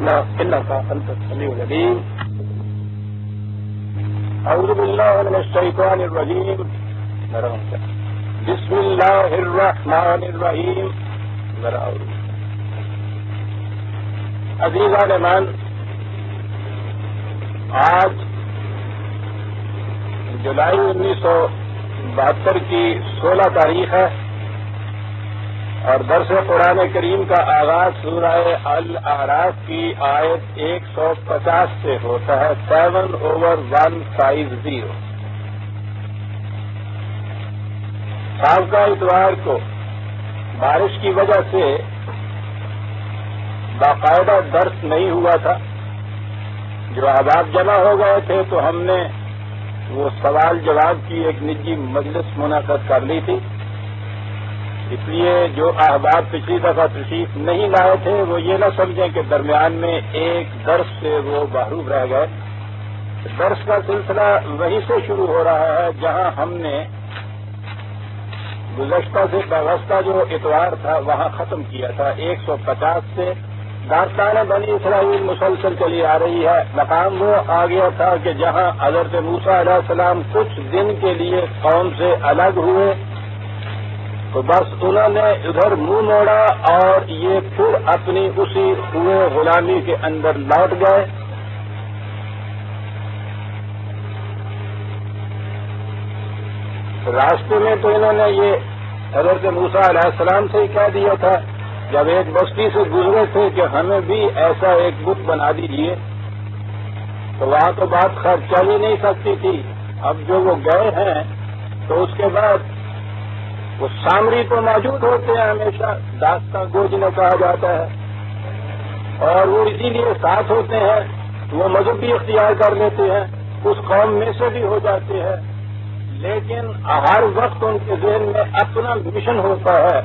عنا إنك أنت السميع العليم. أعوذ بالله من الشيطان الرجيم. بسم الله الرحمن الرحیم. عزیزان ایمان، آج جولائی 1972 کی 16 تاریخ ہے اور درس قرآن کریم کا آغاز سورہ الاعراف کی آیت 150 سے ہوتا ہے. 7/150. سابقہ اتوار کو بارش کی وجہ سے باقاعدہ درس نہیں ہوا تھا. جو احباب جمع ہو گئے تھے تو ہم نے وہ سوال جواب کی ایک نجی مجلس منعقد کر لی تھی. اس لیے جو احباب پچھلی دفعہ تشریف نہیں لائے تھے وہ یہ نہ سمجھیں کہ درمیان میں ایک درس سے وہ محروم رہ گئے. درس کا سلسلہ وہیں سے شروع ہو رہا ہے جہاں ہم نے گزشتہ سے وابستہ جو اتوار تھا وہاں ختم کیا تھا. 150 سے داستان بنی اسرائیل مسلسل چلی آ رہی ہے. مقام وہ آ گیا تھا کہ جہاں حضرت موسیٰ علیہ السلام کچھ دن کے لیے قوم سے الگ ہوئے تو بس انہوں نے ادھر منہ موڑا اور یہ پھر اپنی اسی ہوئے غلامی کے اندر لوٹ گئے. راستے میں تو انہوں نے یہ حضرت موسیٰ علیہ السلام سے ہی کہہ دیا تھا جب ایک بستی سے گزرے تھے کہ ہمیں بھی ایسا ایک بت بنا دیجیے. تو وہاں تو بات خیر چل ہی نہیں سکتی تھی. اب جو وہ گئے ہیں تو اس کے بعد وہ سامری تو موجود ہوتے ہیں ہمیشہ، داستان گو جنہیں کہا جاتا ہے، اور وہ اسی لیے ساتھ ہوتے ہیں. وہ مذہب بھی اختیار کر لیتے ہیں، اس قوم میں سے بھی ہو جاتے ہیں، لیکن ہر وقت ان کے ذہن میں اپنا مشن ہوتا ہے.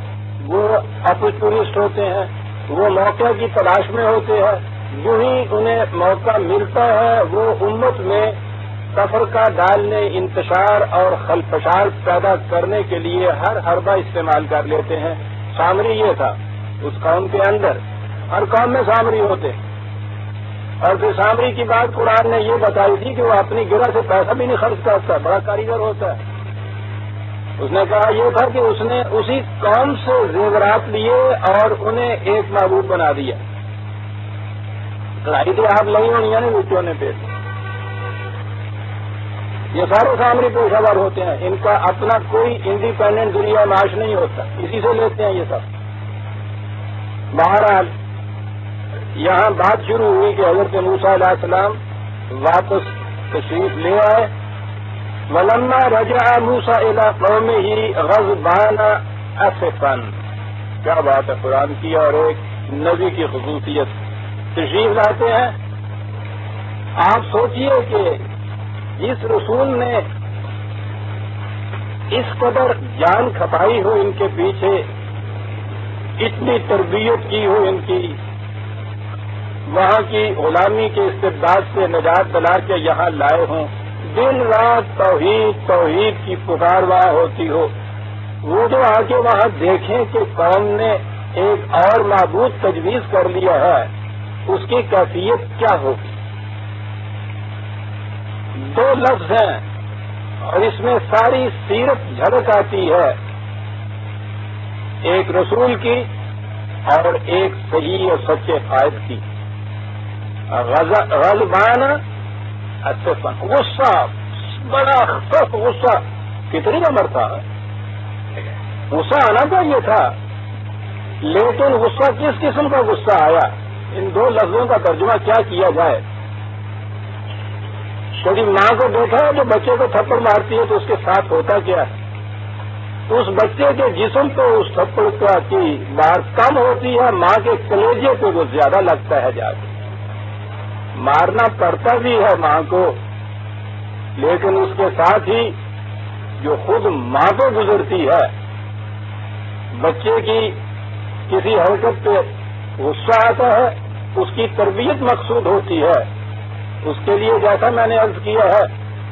وہ اپرچونسٹ ہوتے ہیں، وہ موقع کی تلاش میں ہوتے ہیں. یوں ہی انہیں موقع ملتا ہے وہ امت میں تفرقہ ڈالنے، انتشار اور خلفشار پیدا کرنے کے لیے ہر حربہ استعمال کر لیتے ہیں. سامری یہ تھا اس قوم کے اندر، ہر قوم میں سامری ہوتے. اور پھر سامری کی بات قرآن نے یہ بتائی تھی کہ وہ اپنی گرہ سے پیسہ بھی نہیں خرچ کرتا، بڑا کاریگر ہوتا ہے. اس نے کہا یہ تھا کہ اس نے اسی قوم سے زیورات لیے اور انہیں ایک معبود بنا دیا. لڑائی تو آپ نہیں ہونی ہے نا بچوں نے پہ. یہ سارے سامری پیشہ ور ہوتے ہیں، ان کا اپنا کوئی انڈیپینڈنٹ ذریعہ معاش نہیں ہوتا، اسی سے لیتے ہیں یہ سب. بہرحال یہاں بات شروع ہوئی کہ حضرت موسیٰ علیہ السلام واپس تشریف لے آئے. وَلَمَّا رَجَعَ مُوسَىٰ إِلَىٰ قَوْمِهِ غَضْبَانَ أَسِفًا. کیا بات ہے قرآن کی اور ایک نبی کی خصوصیت. تشریف لاتے ہیں، آپ سوچئے کہ جس رسول نے اس قدر جان کھپائی ہو ان کے پیچھے، اتنی تربیت کی ہو ان کی، وہاں کی غلامی کے استبداد سے نجات دلا کے یہاں لائے ہوں، دن رات توحید توحید کی پکار وہاں ہوتی ہو، وہ جو آ کے وہاں دیکھیں کہ قوم نے ایک اور معبود تجویز کر لیا ہے، اس کی کیفیت کیا ہوگی. 2 لفظ ہیں اور اس میں ساری سیرت جھلک آتی ہے، ایک رسول کی اور ایک صحیح اور سچے قائد کی. غضبان اسفا، غصہ، بڑا سخت غصہ. کتنی عمر تھا، غصہ آنا چاہیے تھا، لیکن غصہ کس قسم کا غصہ آیا. ان 2 لفظوں کا ترجمہ کیا کیا جائے. کبھی ماں کو دیکھا ہے جو بچے کو تھپڑ مارتی ہے تو اس کے ساتھ ہوتا کیا ہے. اس بچے کے جسم پہ اس تھپڑ کی بار کم ہوتی ہے، ماں کے کلیجے پہ وہ زیادہ لگتا ہے. جا کے مارنا پڑتا بھی ہے ماں کو، لیکن اس کے ساتھ ہی جو خود ماں کو گزرتی ہے، بچے کی کسی حرکت پہ غصہ آتا ہے، اس کی تربیت مقصود ہوتی ہے. اس کے لیے جیسا میں نے عرض کیا ہے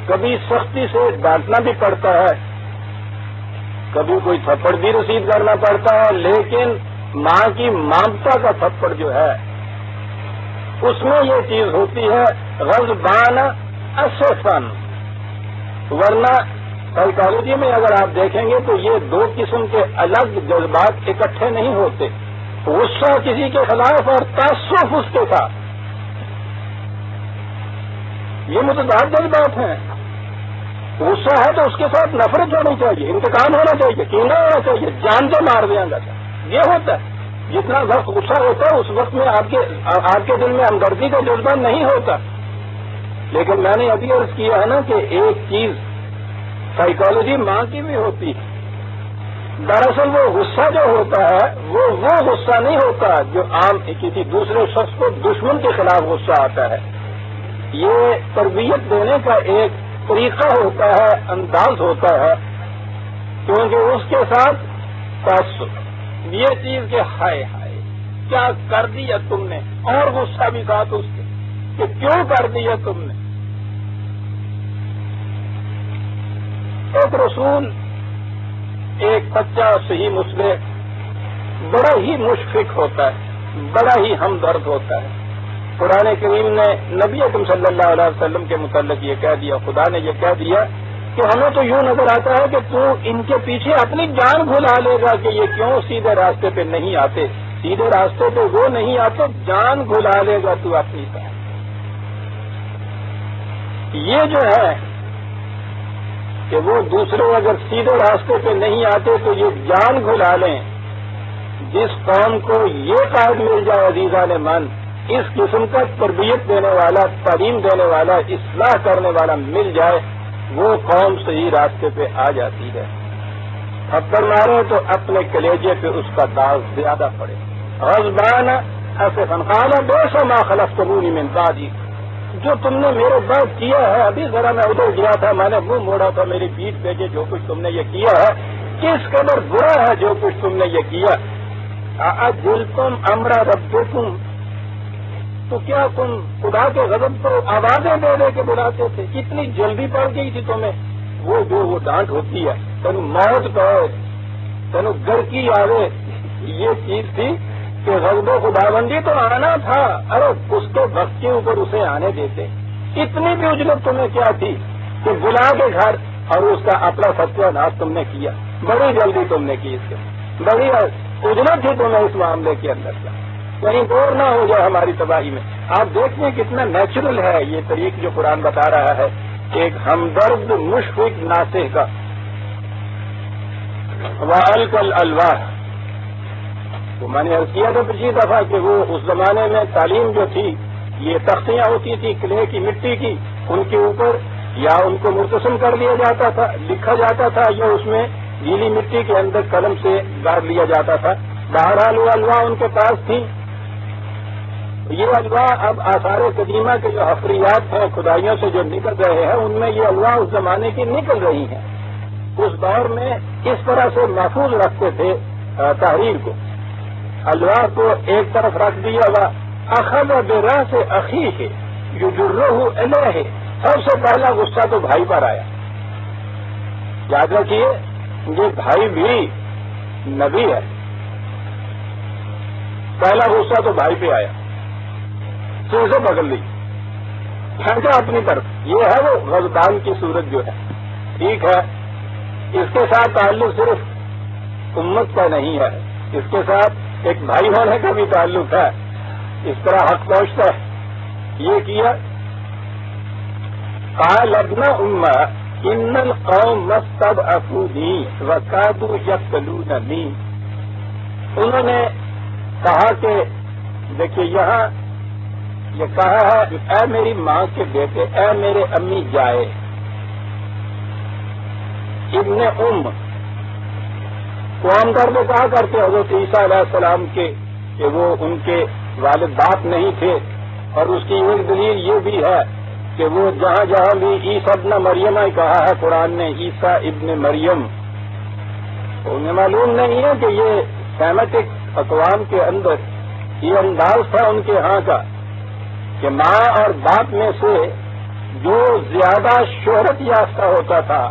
کبھی سختی سے ڈانٹنا بھی پڑتا ہے، کبھی کوئی تھپڑ بھی رسید کرنا پڑتا ہے، لیکن ماں کی ممتا کا تھپڑ جو ہے اس میں یہ چیز ہوتی ہے غضبان اسفن، ورنہ سائیکالوجی میں اگر آپ دیکھیں گے تو یہ دو قسم کے الگ جذبات اکٹھے نہیں ہوتے. غصہ کسی کے خلاف اور تعصب اس کے ساتھ، یہ متضاد جذبات ہیں. غصہ ہے تو اس کے ساتھ نفرت ہونی چاہیے، انتقام ہونا چاہیے، کینہ ہونا چاہیے، جان سے مار دیا جاتا ہے. یہ ہوتا ہے. جتنا وقت غصہ ہوتا ہے اس وقت میں آپ کے دل میں ہمدردی کا جذبہ نہیں ہوتا. لیکن میں نے ابھی عرض کیا ہے نا کہ ایک چیز سائیکالوجی ماں کی بھی ہوتی ہے. دراصل وہ غصہ جو ہوتا ہے وہ غصہ نہیں ہوتا جو عام کسی دوسرے شخص کو دشمن کے خلاف غصہ آتا ہے. یہ تربیت دینے کا ایک طریقہ ہوتا ہے، انداز ہوتا ہے، کیونکہ اس کے ساتھ تعصب، یہ چیز کہ ہائے ہائے کیا کر دیا تم نے، اور غصہ بھی ساتھ اس کے کہ کیوں کر دیا تم نے. ایک رسول، ایک بچہ صحیح مسلم بڑا ہی مشفق ہوتا ہے، بڑا ہی ہمدرد ہوتا ہے. قرآن کریم نے نبی اکرم صلی اللہ علیہ وسلم کے متعلق یہ کہہ دیا، خدا نے یہ کہہ دیا کہ ہمیں تو یوں نظر آتا ہے کہ تو ان کے پیچھے اپنی جان بھلا لے گا کہ یہ کیوں سیدھے راستے پہ نہیں آتے. سیدھے راستے پہ وہ نہیں آتے، جان بھلا لے گا تو اپنی طرح. یہ جو ہے کہ وہ دوسرے اگر سیدھے راستے پہ نہیں آتے تو یہ جان بھلا لیں. جس قوم کو یہ قائد مل جائے عزیزان من، اس قسم کا تربیت دینے والا، تعلیم دینے والا، اصلاح کرنے والا مل جائے، وہ قوم صحیح راستے پہ آ جاتی ہے. تھپڑ مارے تو اپنے کلیجے پہ اس کا داغ زیادہ پڑے. غضبان اسفا قال بئس ما خلفتمونی من بعدی، جو تم نے میرے بعد کیا ہے، ابھی ذرا میں ادھر گیا تھا، میں نے منہ موڑا تھا، میری پیٹھ بھیجے، جو کچھ تم نے یہ کیا ہے کس قدر برا ہے جو کچھ تم نے یہ کیا. اعجلتم امر ربکم، تو کیا تم خدا کے غضب کو آوازیں دے دے کے بلاتے تھے؟ کتنی جلدی پڑ گئی تھی تمہیں. وہ ڈانٹ ہوتی ہے، تینو موت کہے، تینو گر کی آوے، یہ چیز تھی کہ غضب و خداوندی تو آنا تھا. ارے اس کے وقت کے اوپر اسے آنے دیتے. اتنی بھی اجلت تمہیں کیا تھی کہ بلا کے گھر اور اس کا اپنا ستیہ ناش تم نے کیا. بڑی جلدی تم نے کی، اس کے بڑی اجلت تھی تمہیں اس معاملے کے اندر کا. کہیں دور نہ ہو جائے ہماری تباہی میں. آپ دیکھیں کتنا نیچرل ہے یہ طریق جو قرآن بتا رہا ہے، ایک ہمدرد مشفق ناصح کا. وَأَلْقَى الْأَلْوَاحَ، تو میں نے عرض کیا تھا پچھلی دفعہ کہ وہ اس زمانے میں تعلیم جو تھی، یہ تختیاں ہوتی تھی کلے کی، مٹی کی، ان کے اوپر یا ان کو مرتسم کر دیا جاتا تھا، لکھا جاتا تھا، یا اس میں گیلی مٹی کے اندر قلم سے گاڑ لیا جاتا تھا. بہرحال وہ الواح ان کے پاس تھی. یہ الواح اب آثار قدیمہ کے جو حفریات ہیں، خدائیوں سے جو نکل رہے ہیں، ان میں یہ الواح اس زمانے کی نکل رہی ہیں. اس دور میں اس طرح سے محفوظ رکھتے تھے تحریر کو. الواح کو ایک طرف رکھ دیا ہوا، اخذ براس اخیہ یجرہ الیہ، سب سے پہلا غصہ تو بھائی پر آیا. یاد رکھیے یہ بھائی بھی نبی ہے، پہلا غصہ تو بھائی پہ آیا، سے پکڑ لی، پھینکا اپنی طرف. یہ ہے وہ غضبان کی صورت جو ہے. ٹھیک ہے، اس کے ساتھ تعلق صرف امت کا نہیں ہے، اس کے ساتھ ایک بھائی ہونے کا بھی تعلق ہے. اس طرح حق پہنچتا ہے. یہ کیا، قال ابن ام ان القوم استضعفونی وکادوا یقتلوننی. انہوں نے کہا کہ دیکھیے یہاں یہ کہا ہے اے میری ماں کے بیٹے، اے میرے امی جائے. ابن ام کو عام طور پہ کہا کرتے حضرت عیسیٰ علیہ السلام کے کہ وہ ان کے والد باپ نہیں تھے. اور اس کی ایک دلیل یہ بھی ہے کہ وہ جہاں جہاں بھی عیسیٰ ابن مریم ہی کہا ہے قرآن نے عیسیٰ ابن مریم، انہیں معلوم نہیں ہے کہ یہ سیمیٹک اقوام کے اندر یہ انداز تھا ان کے ہاں کا کہ ماں اور باپ میں سے جو زیادہ شہرت یافتہ ہوتا تھا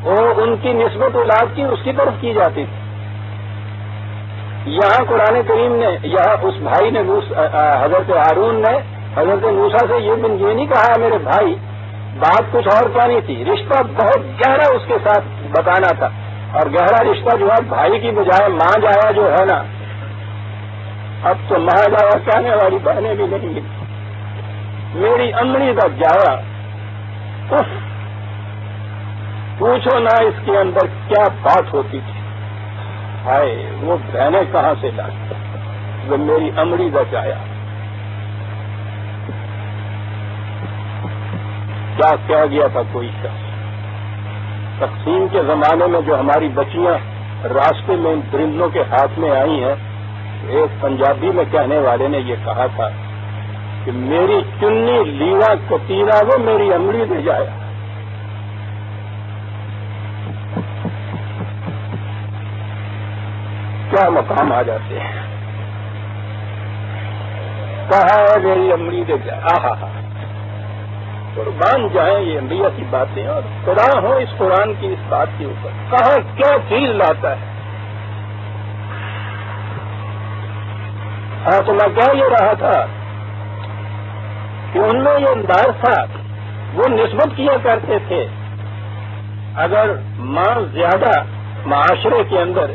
وہ ان کی نسبت اولاد کی اس کی طرف کی جاتی تھی. یہاں قرآن کریم نے، یہاں اس بھائی نے حضرت ہارون نے حضرت موسیٰ سے یہ نہیں کہا میرے بھائی، بات کچھ اور کہانی تھی، رشتہ بہت گہرا اس کے ساتھ بتانا تھا، اور گہرا رشتہ جو ہے بھائی کی بجائے ماں جایا جو ہے نا، اب تو ماں جایا کہنے والی بہنیں بھی نہیں ملتی، میری امڑی کا جایا، پوچھو نہ اس کے اندر کیا بات ہوتی تھی، ہائے وہ بہنیں کہاں سے لاتی، وہ میری امڑی کا جایا، کیا کہہ گیا تھا کوئی شخص تقسیم کے زمانے میں جو ہماری بچیاں راستے میں ان درندوں کے ہاتھ میں آئی ہیں، ایک پنجابی میں کہنے والے نے یہ کہا تھا کہ میری چنی لیوا کتیرا وہ میری امڑی دے جایا، کیا مقام آ جاتے ہیں، کہا ہے میری امڑی دے جایا، آہا ہا، قربان جائیں یہ انبیاء کی باتیں، اور خدا ہو اس قرآن کی اس بات کے اوپر، کہاں کیا چیز لاتا ہے۔ ہاں تو میں کہہ یہ رہا تھا کہ ان میں یہ انداز تھا، وہ نسبت کیا کرتے تھے، اگر ماں زیادہ معاشرے کے اندر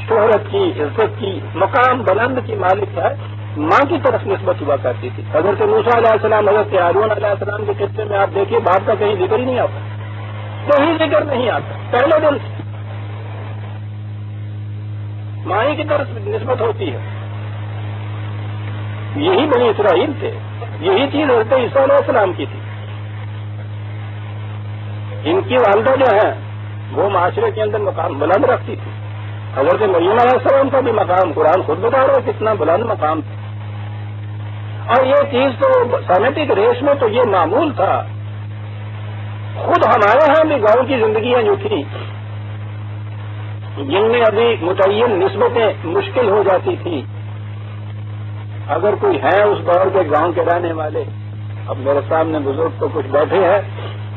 شہرت کی، عزت کی، مقام بلند کی مالک ہے، ماں کی طرف نسبت ہوا کرتی تھی۔ حضرت موسیٰ علیہ السلام، حضرت ہارون علیہ السلام کے قصے میں آپ دیکھیے باپ کا کہیں ذکر ہی نہیں آتا، کہیں ذکر نہیں آتا، پہلے دن ماں ہی کی طرف نسبت ہوتی ہے۔ یہی بنی اسرائیل تھے، یہی چیز حضرت عیسیٰ علیہ السلام کی تھی، ان کی والدہ جو ہیں وہ معاشرے کے اندر مقام بلند رکھتی تھی۔ حضرت مریم علیہ السلام کا بھی مقام قرآن خود بتا رہا ہے کتنا بلند مقام تھا، اور یہ چیز تو سیمیٹک ریس میں تو یہ معمول تھا۔ خود ہمارے ہاں بھی گاؤں کی زندگیاں جو تھیں جن میں ابھی متعین نسبتیں مشکل ہو جاتی تھی، اگر کوئی ہیں اس دور کے گاؤں کے رہنے والے، اب میرے سامنے بزرگ تو کچھ بیٹھے ہیں،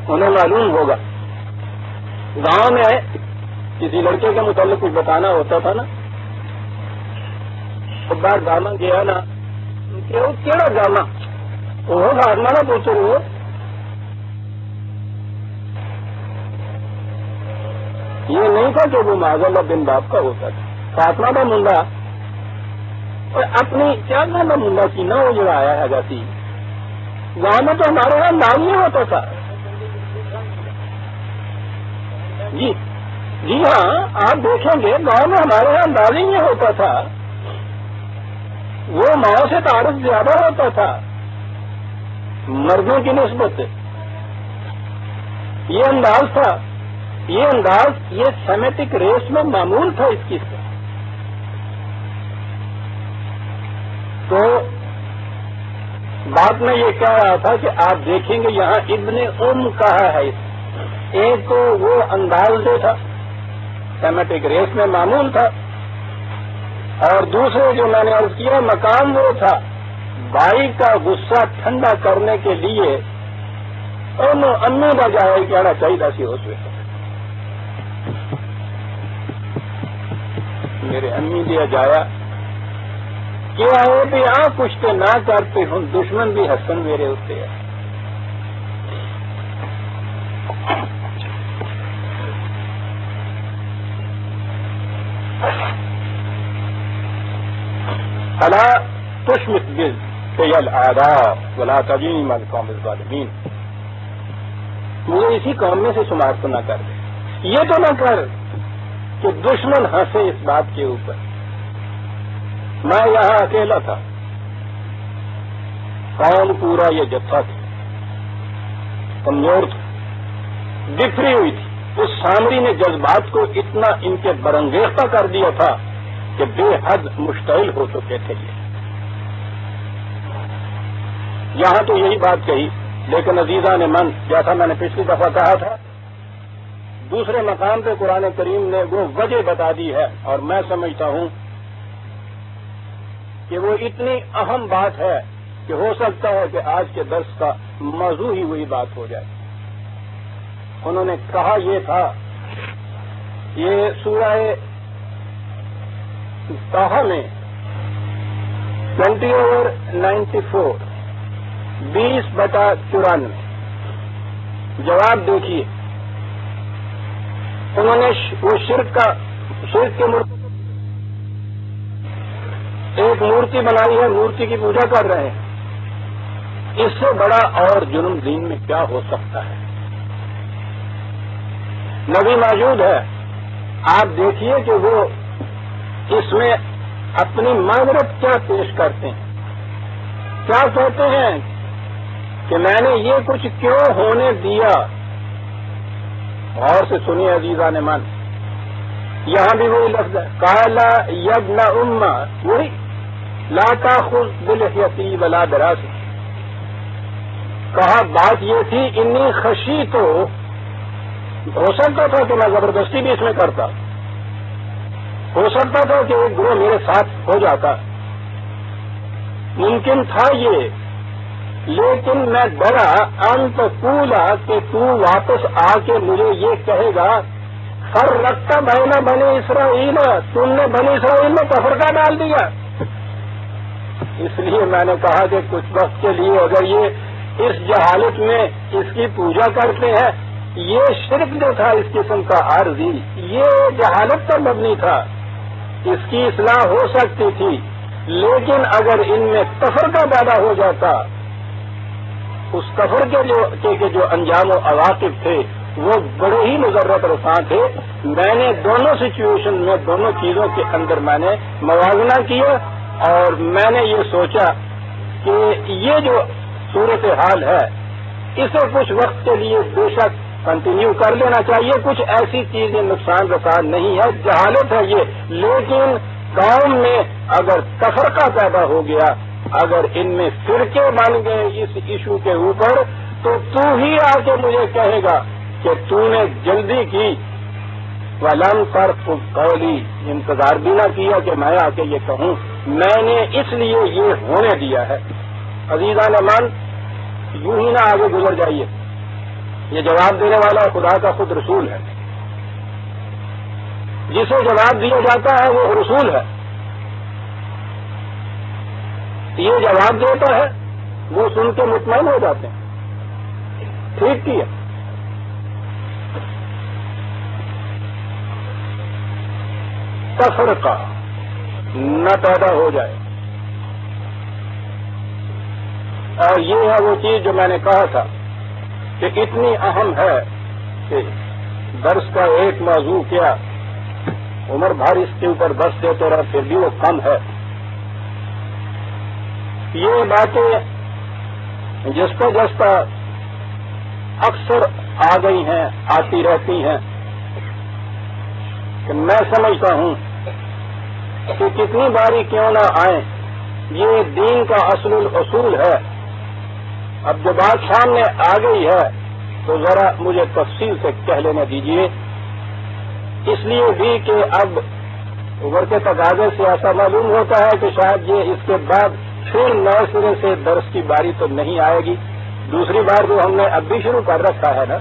انہیں معلوم ہوگا، گاؤں میں کسی لڑکے کے متعلق کچھ بتانا ہوتا تھا نا، ایک بار گاما گیا نا، کیڑا گاما وہ فاطمہ نہ پوچھو، وہ یہ نہیں تھا کہ وہ معاذ اللہ بن باپ کا ہوتا تھا، فاطمہ کا منڈا، اور اپنی کیا گانا منڈا کی نہ وہ جو آیا ہے جاتی، گاؤں میں تو ہمارے یہاں نام نہیں ہوتا تھا، جی ہاں آپ دیکھیں گے گاؤں میں ہمارے یہاں انداز ہی نہیں ہوتا تھا، وہ ماں سے تعارف زیادہ ہوتا تھا مردوں کی نسبت، یہ انداز تھا، یہ انداز یہ سیمیٹک ریس میں معمول تھا اس چیز کا۔ تو بات میں یہ کہہ رہا تھا کہ آپ دیکھیں گے یہاں ابن کہا ہے، ایک تو وہ انداز جو تھا سیمیٹک ریس میں معمول تھا، اور دوسرے جو میں نے عرض کیا مقام وہ تھا بھائی کا غصہ ٹھنڈا کرنے کے لیے انہوں امی کا جائے کہنا چاہیے سی اس وقت میرے امی دیا جایا کیا ہو بھی کچھ تو نہ کرتے ہوں دشمن بھی ہسن میرے ہوتے ہیں۔ فلا تشمت بالآداب ولا تجیم القوم الظالمین، مجھے اسی قوم میں سے شمار تو نہ کر دے، یہ تو نہ کر کہ دشمن ہنسے اس بات کے اوپر۔ میں یہاں اکیلا تھا، قوم پورا یہ جتھا تھا، کمزور تھا، بکھری ہوئی تھی، اس سامری نے جذبات کو اتنا ان کے برانگیختہ کر دیا تھا کہ بے حد مشتعل ہو چکے تھے یہ۔ یہاں تو یہی بات کہی، لیکن عزیزان من جیسا میں نے پچھلی دفعہ کہا تھا، دوسرے مقام پہ قرآن کریم نے وہ وجہ بتا دی ہے، اور میں سمجھتا ہوں کہ وہ اتنی اہم بات ہے کہ ہو سکتا ہے کہ آج کے درس کا موضوع ہی وہی بات ہو جائے۔ انہوں نے کہا یہ تھا، یہ سورہ طه میں 20/94 20/94 جواب دیکھیے. انہوں نے وہ شرک کے ایک مورتی بنائی ہے، مورتی کی پوجا کر رہے ہیں. اس سے بڑا اور جرم دین میں کیا ہو سکتا ہے؟ نبی موجود ہے، آپ دیکھیے کہ وہ اس میں اپنی معذرت کیا پیش کرتے ہیں. کیا کہتے ہیں کہ میں نے یہ کچھ کیوں ہونے دیا. غور سے سنیے عزیزان من، یہاں بھی وہی لفظ ہے، قالا یبن ام، وہی لا تاخذ بلحیتی ولا براسی. کہا بات یہ تھی انی خشی، تو ہو سکتا تھا کہ میں زبردستی بھی اس میں کرتا، ہو سکتا تھا کہ ایک گروہ میرے ساتھ ہو جاتا، ممکن تھا یہ، لیکن میں ڈرا ان تقولا کہ تو واپس آ کے مجھے یہ کہے گا فرقت بین بنی اسرائیل، تم نے بنی اسرائیل میں تفرقہ ڈال دیا. اس لیے میں نے کہا کہ کچھ وقت کے لیے اگر یہ اس جہالت میں اس کی پوجا کرتے ہیں، یہ شرک جو تھا اس قسم کا عارضی، یہ جہالت پر مبنی تھا، اس کی اصلاح ہو سکتی تھی. لیکن اگر ان میں تفرقہ پیدا ہو جاتا، اس تفرقے کے جو انجام و عواقب تھے وہ بڑے ہی مضرت رساں تھے. میں نے دونوں سچویشن میں، دونوں چیزوں کے اندر میں نے موازنہ کیا، اور میں نے یہ سوچا کہ یہ جو صورتحال ہے اسے کچھ وقت کے لیے بے شک کنٹینیو کر لینا چاہیے. کچھ ایسی چیزیں نقصان رساں نہیں ہے، جہالت ہے یہ، لیکن قوم میں اگر تفرقہ پیدا ہو گیا، اگر ان میں فرقے بن گئے اس ایشو کے اوپر، تو ہی آ کے مجھے کہے گا کہ تو نے جلدی کی. وَلَمْ تَرْقُبْ قَوْلِي، انتظار بھی نہ کیا کہ میں آ کے یہ کہوں، میں نے اس لیے یہ ہونے دیا ہے. عزیزان من، یوں ہی نہ آگے گزر جائیے. یہ جواب دینے والا خدا کا خود رسول ہے. جسے جواب دیا جاتا ہے وہ رسول ہے. یہ جواب دیتا ہے، وہ سن کے مطمئن ہو جاتے ہیں. ٹھیک کیا. تفرقہ نہ پیدا ہو جائے. اور یہ ہے وہ چیز جو میں نے کہا تھا کہ اتنی اہم ہے کہ درس کا ایک موضوع کیا عمر بھر اس کے اوپر بس دیتے رہے پھر بھی وہ کم ہے. یہ باتیں جس پر اکثر آ گئی ہیں، آتی رہتی ہیں، کہ میں سمجھتا ہوں کہ کتنی باری کیوں نہ آئیں، یہ دین کا اصل الاصول ہے. اب جو بات سامنے آ گئی ہے تو ذرا مجھے تفصیل سے کہہ لینے دیجیے، اس لیے بھی کہ اب عمر کے تقاضے سے ایسا معلوم ہوتا ہے کہ شاید یہ اس کے بعد پھر نئے سرے سے درس کی باری تو نہیں آئے گی. دوسری بار جو ہم نے اب بھی شروع کر رکھا ہے نا،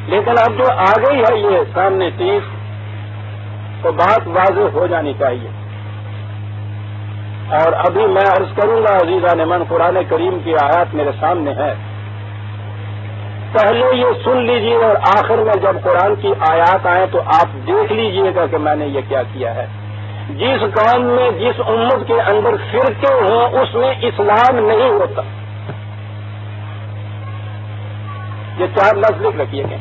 لیکن اب جو آ گئی ہے یہ سامنے چیز، تو بات واضح ہو جانی چاہیے. اور ابھی میں عرض کروں گا عزیزان من، قرآن کریم کی آیات میرے سامنے ہے، پہلے یہ سن لیجیے اور آخر میں جب قرآن کی آیات آئیں تو آپ دیکھ لیجیے گا کہ میں نے یہ کیا کیا ہے. جس قوم میں، جس امت کے اندر فرقے ہوں اس میں اسلام نہیں ہوتا. یہ 4 لفظ لکھ رکھیے گا.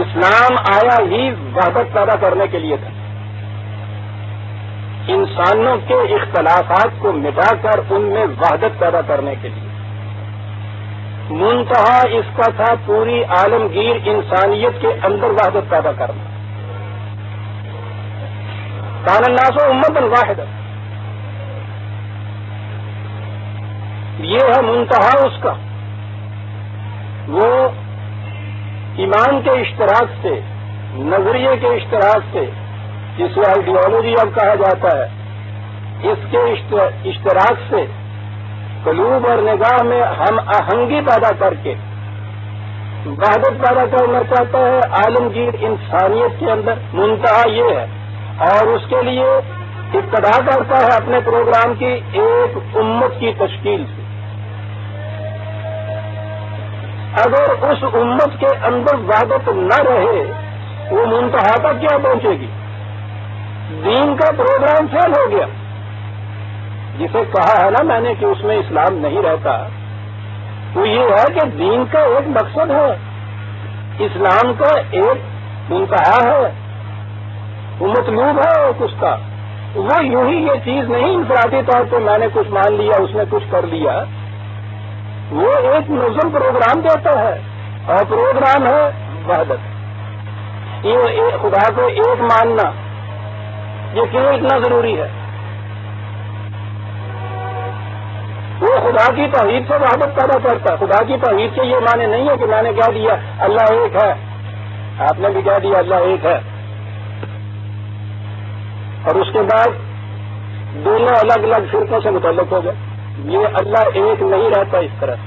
اسلام آیا ہی وحدت پیدا کرنے کے لیے تھا، انسانوں کے اختلافات کو مٹا کر ان میں وحدت پیدا کرنے کے لیے. منتہا اس کا تھا پوری عالمگیر انسانیت کے اندر وحدت پیدا کرنا. کان الناس امۃ واحدۃ، یہ ہے منتہا اس کا. وہ ایمان کے اشتراک سے، نظریے کے اشتراک سے، جسے آئیڈیالوجی اب کہا جاتا ہے، اس کے اشتراک سے قلوب اور نگاہ میں ہم آہنگی پیدا کر کے وحدت پیدا کرنا چاہتا ہے عالمگیر انسانیت کے اندر، منتہا یہ ہے، اور اس کے لیے ابتدا کرتا ہے اپنے پروگرام کی ایک امت کی تشکیل سے۔ اگر اس امت کے اندر وحدت نہ رہے وہ منتہا تک کیا پہنچے گی؟ دین کا پروگرام فیل ہو گیا۔ جسے کہا ہے نا میں نے کہ اس میں اسلام نہیں رہتا، وہ یہ ہے کہ دین کا ایک مقصد ہے، اسلام کا ایک منتہا ہے، وہ مطلوب ہے ایک اس کا۔ وہ یوں ہی یہ چیز نہیں انفرادی طور پہ میں نے کچھ مان لیا اس نے کچھ کر لیا، وہ ایک منظم پروگرام دیتا ہے، اور پروگرام ہے وحدت۔ یہ خدا کو ایک ماننا یہ کیوں اتنا ضروری ہے؟ وہ خدا کی توحید سے وحدت پیدا کرتا ہے۔ خدا کی توحید سے یہ معنی نہیں ہے کہ میں نے کہہ دیا اللہ ایک ہے، آپ نے بھی کہہ دیا اللہ ایک ہے، اور اس کے بعد دونوں الگ الگ فرقوں سے متعلق ہو گئے۔ یہ اللہ ایک نہیں رہتا اس طرح۔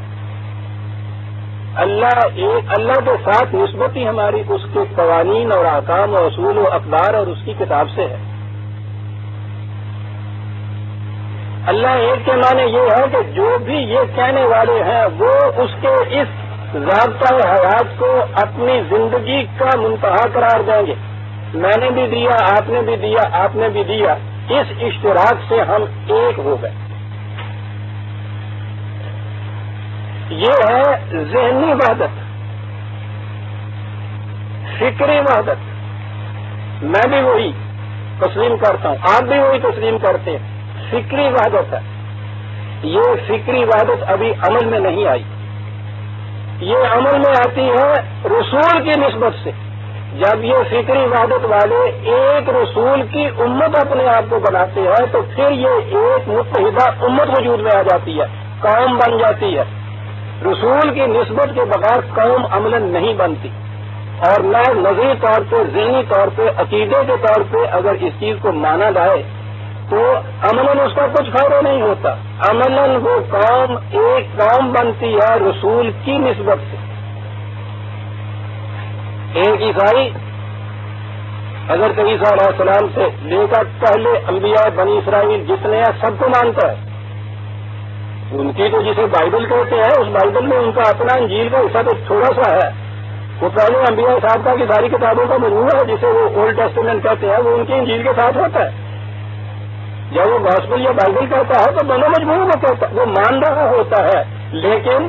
اللہ ایک، اللہ کے ساتھ نسبت ہی ہماری اس کے قوانین اور احکام و اصول و اقدار اور اس کی کتاب سے ہے۔ اللہ ایک کے معنی یہ ہے کہ جو بھی یہ کہنے والے ہیں وہ اس کے اس ضابطۂ حیات کو اپنی زندگی کا منتہا قرار دیں گے۔ میں نے بھی دیا، آپ نے بھی دیا، آپ نے بھی دیا، اس اشتراک سے ہم ایک ہو گئے۔ یہ ہے ذہنی وحدت، فکری وحدت۔ میں بھی وہی تسلیم کرتا ہوں، آپ بھی وہی تسلیم کرتے ہیں، فکری وحدت ہے۔ یہ فکری وحدت ابھی عمل میں نہیں آئی، یہ عمل میں آتی ہے رسول کی نسبت سے۔ جب یہ فکری وحدت والے ایک رسول کی امت اپنے آپ کو بناتے ہیں تو پھر یہ ایک متحدہ امت وجود میں آ جاتی ہے، قوم بن جاتی ہے۔ رسول کی نسبت کے بغیر قوم عملاً نہیں بنتی، اور نہ نظری طور پہ، ذہنی طور پہ، عقیدے کے طور پہ اگر اس چیز کو مانا جائے تو عملاً اس کا کچھ فائدہ نہیں ہوتا۔ عملاً وہ قوم ایک قوم بنتی ہے رسول کی نسبت سے۔ ایک عیسائی حضرت عیسیٰ علیہ السلام سے لے کر پہلے انبیاء بنی اسرائیل جتنے ہیں سب کو مانتا ہے۔ ان کی تو جسے بائبل کہتے ہیں اس بائبل میں ان کا اپنا انجیل کا حصہ تو تھوڑا سا ہے، وہ پہلے انبیاء صاحبہ کی ساری کتابوں کا مجموعہ ہے جسے وہ اولڈ ٹیسٹمنٹ کہتے ہیں، وہ ان کی انجیل کے ساتھ ہوتا ہے۔ جب وہ گاسپل یا بائبل کہتا ہے تو دونوں مجموعوں کو کہتا ہے، وہ مان رہا ہوتا ہے۔ لیکن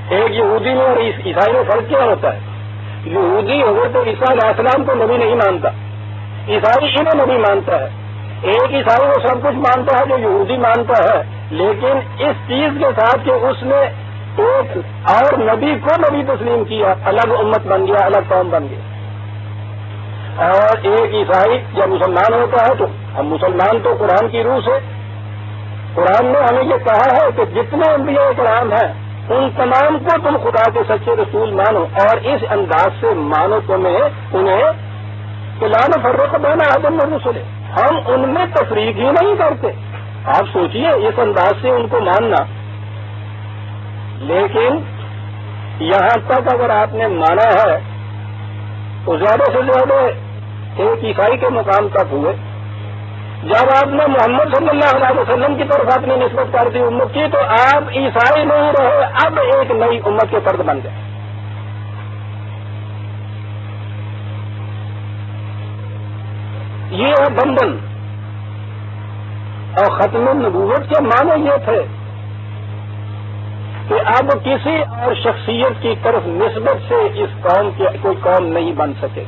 ایک یہودی میں اور عیسائی میں فرق کیا ہوتا ہے؟ یہودی حضرت عیسیٰ علیہ السلام کو نبی نہیں مانتا، عیسائی انہیں نبی مانتا ہے۔ ایک عیسائی وہ سب کچھ مانتا ہے جو یہودی مانتا ہے، لیکن اس چیز کے ساتھ کہ اس نے ایک اور نبی کو نبی تسلیم کیا، الگ امت بن گیا، الگ قوم بن گیا۔ اور ایک عیسائی جب مسلمان ہوتا ہے تو ہم مسلمان تو قرآن کی روح سے، قرآن نے ہمیں یہ کہا ہے کہ جتنے انبیاء کرام ہیں ان تمام کو تم خدا کے سچے رسول مانو، اور اس انداز سے مانو تمہیں انہیں کہ لا نفرق بین احد من رسلہ، ہم ان میں تفریق ہی نہیں کرتے۔ آپ سوچئے اس انداز سے ان کو ماننا۔ لیکن یہاں تک اگر آپ نے مانا ہے تو زیادہ سے زیادہ ایک عیسائی کے مقام تک ہوئے۔ جب آپ نے محمد صلی اللہ علیہ وسلم کی طرف اپنی نسبت کر دی امت کی تو آپ عیسائی نہیں رہے، اب ایک نئی امت کے فرد بن گئے۔ یہ ہے بندھن، اور ختم النبوت کے معنی یہ تھے کہ اب کسی اور شخصیت کی طرف نسبت سے اس قوم کی کوئی قوم نہیں بن سکے۔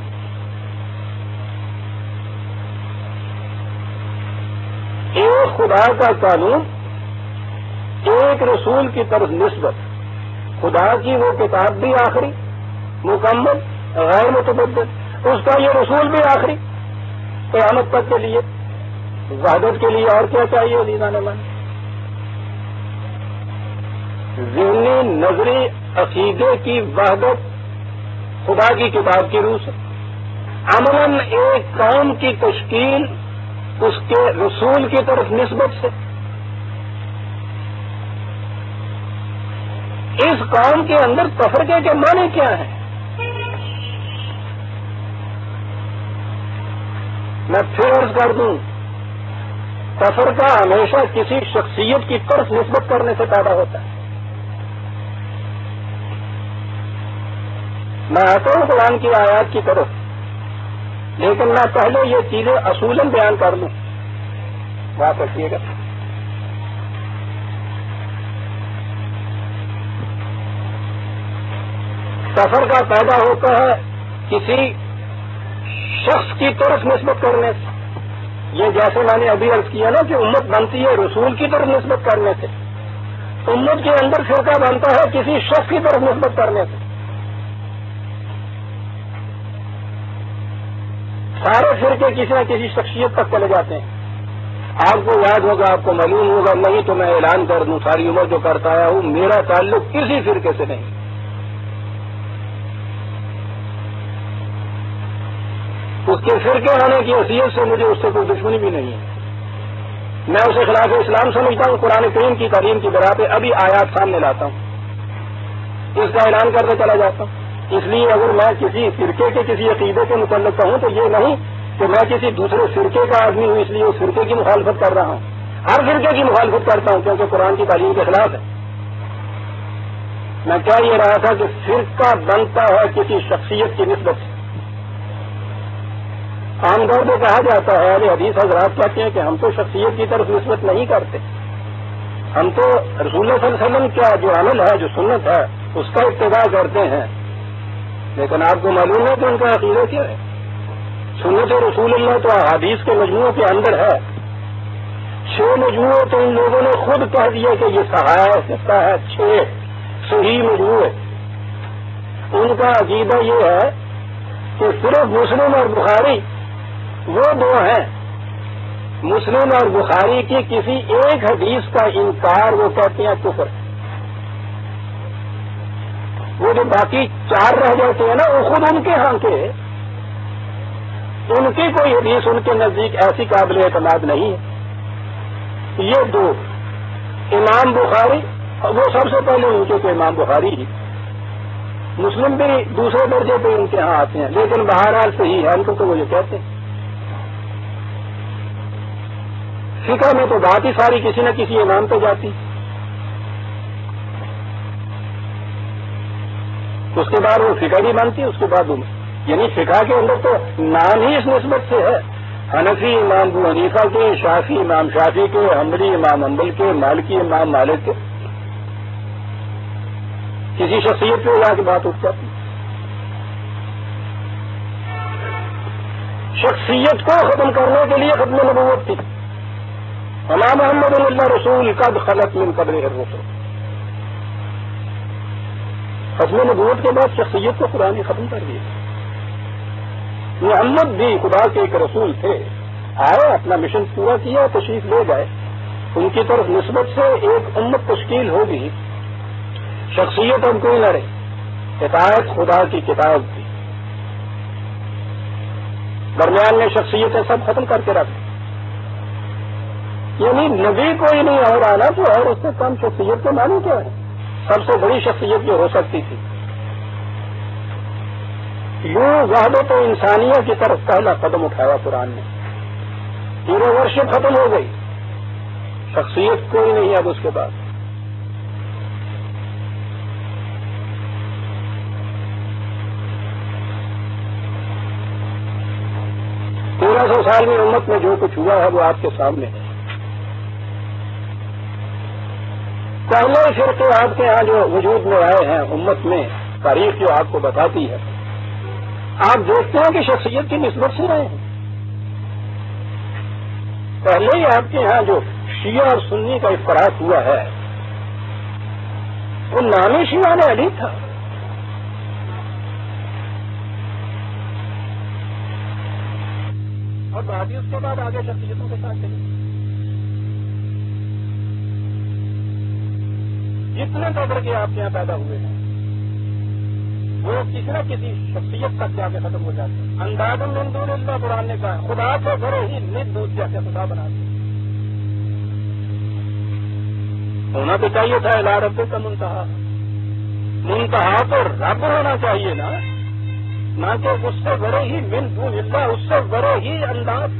ایک خدا کا قانون، ایک رسول کی طرف نسبت، خدا کی وہ کتاب بھی آخری، مکمل، غیر متبدل، اس کا یہ رسول بھی آخری، قیامت تک کے لیے، وحدت کے لیے اور کیا چاہیے عزیزان من؟ ذہنی نظری عقیدے کی وحدت خدا کی کتاب کی روح سے، عملاً ایک قوم کی تشکیل اس کے رسول کی طرف نسبت سے، اس قوم کے اندر تفرقے کے معنی کیا ہیں؟ میں پھر عرض کر دوں، تفرقہ ہمیشہ کسی شخصیت کی طرف نسبت کرنے سے پیدا ہوتا ہے۔ میں آتا ہوں قرآن کی آیات کی طرف، لیکن میں پہلے یہ چیزیں اصولاً بیان کر لوں، بات رکھیے گا۔ تفرقہ پیدا ہوتا ہے کسی شخص کی طرف نسبت کرنے سے، یہ جیسے میں نے ابھی عرض کیا نا کہ امت بنتی ہے رسول کی طرف نسبت کرنے سے، امت کے اندر فرقہ بنتا ہے کسی شخص کی طرف نسبت کرنے سے۔ سارے فرقے کسی نہ کسی شخصیت تک چلے جاتے ہیں۔ آپ کو یاد ہوگا، آپ کو معلوم ہوگا، نہیں تو میں اعلان کر دوں، ساری عمر جو کرتا آیا ہوں، میرا تعلق کسی فرقے سے نہیں۔ اس کے فرقے ہونے کی حیثیت سے مجھے اس سے کوئی دشمنی بھی نہیں ہے، میں اسے خلاف اسلام سمجھتا ہوں۔ قرآن کریم کی تعلیم کی بنا پہ ابھی آیات سامنے لاتا ہوں، اس کا اعلان کرتے چلا جاتا ہوں۔ اس لیے اگر میں کسی فرقے کے کسی عقیدے کے متعلق ہوں تو یہ نہیں کہ میں کسی دوسرے فرقے کا آدمی ہوں اس لیے اس فرقے کی مخالفت کر رہا ہوں۔ ہر فرقے کی مخالفت کرتا ہوں کیونکہ قرآن کی تعلیم کے خلاف ہے۔ میں کیا یہ رہا تھا کہ فرقہ بنتا ہے کسی شخصیت کی نسبت سے۔ عام طور پہ کہا جاتا ہے، اہل حدیث حضرات کہتے ہیں کہ ہم تو شخصیت کی طرف نسبت نہیں کرتے، ہم تو رسول اللہ صلی اللہ علیہ وسلم کا جو عمل ہے، جو سنت ہے، اس کا اتباع کرتے ہیں۔ لیکن آپ کو معلوم ہے کہ ان کا عقیدہ کیا ہے؟ سنت رسول اللہ تو احادیث کے مجموعوں کے اندر ہے، 6 مجموعے تو ان لوگوں نے خود کہہ دیا کہ یہ صحیح ہے، 6 صحیح مجموعے۔ ان کا عقیدہ یہ ہے کہ صرف مسلم اور بخاری وہ 2 ہیں، مسلم اور بخاری کی کسی ایک حدیث کا انکار وہ کہتے ہیں کفر۔ وہ جو باقی 4 رہ جاتے ہیں نا، وہ خود ان کے ہاں کے، ان کی کوئی حدیث ان کے نزدیک ایسی قابل اعتماد نہیں ہے۔ یہ 2 امام بخاری، وہ سب سے پہلے ان کے امام بخاری ہی، مسلم بھی دوسرے درجے پہ ان کے ہاں آتے ہیں، لیکن بہرحال صحیح ہے ان کو تو وہ یہ کہتے ہیں۔ فقہ میں تو بات ہی ساری کسی نہ کسی امام پہ جاتی، اس کے بعد وہ فقہ بھی بنتی، اس کے بعد وہ یعنی فقہ کے اندر تو نام ہی اس نسبت سے ہے، حنفی امام ابو حنیفہ کے، شافعی امام شافعی کے، حنبلی امام حنبل کے، مالکی امام مالک کے، کسی شخصیت پہ جا کے بات اٹھ جاتی۔ شخصیت کو ختم کرنے کے لیے ختم نبوت تھی، وما محمد اللہ رسول قد خلت من قبلہ الرسل۔ ختم نبوت کے بعد شخصیت کو قرآن نے ختم کر دیا۔ محمد بھی خدا کے ایک رسول تھے، آئے، اپنا مشن پورا کیا، تشریف لے گئے، ان کی طرف نسبت سے ایک امت تشکیل ہوگی، شخصیت ہم کوئی نہ رہی، اطاعت خدا کی کتاب کی، درمیان میں شخصیتیں سب ختم کر کے رکھ، یعنی نبی کوئی نہیں اور آنا تو اور اس سے کم شخصیت کے معنی کیا ہے؟ سب سے بڑی شخصیت جو ہو سکتی تھی۔ یوں وحدت انسانیہ کی طرف پہلا قدم اٹھایا قرآن نے، ہیرو ورشپ ختم ہو گئی، شخصیت کوئی نہیں اب اس کے بعد۔ سال میں امت میں جو کچھ ہوا ہے وہ آپ کے سامنے ہے۔ پہلے فرقے آپ کے ہاں جو وجود میں آئے ہیں امت میں، تاریخ جو آپ کو بتاتی ہے، آپ دیکھتے ہیں کہ شخصیت کی نسبت سے رہے ہیں۔ پہلے ہی آپ کے ہاں جو شیعہ اور سنی کا افراق ہوا ہے، وہ نامی شیعہ نے علی تھا، اور بعد اس کے بعد آگے شخصیتوں کے ساتھ چلی۔ جتنے قدر کے آپ کے یہاں پیدا ہوئے ہیں وہ کسی نہ کسی شخصیت تک جا کے ختم ہو جاتے ہیں۔ انداز من دون اللہ قرآن نے کہا، خدا سے بڑے ہی ند دودھ جیسے خدا بناتے ہونا تو چاہیے تھا الی ربک منتہا، انتہا تو رب ہونا چاہیے نا، نہ کہ اس سے بڑے ہی من دون اللہ، اس سے بڑے ہی انداز،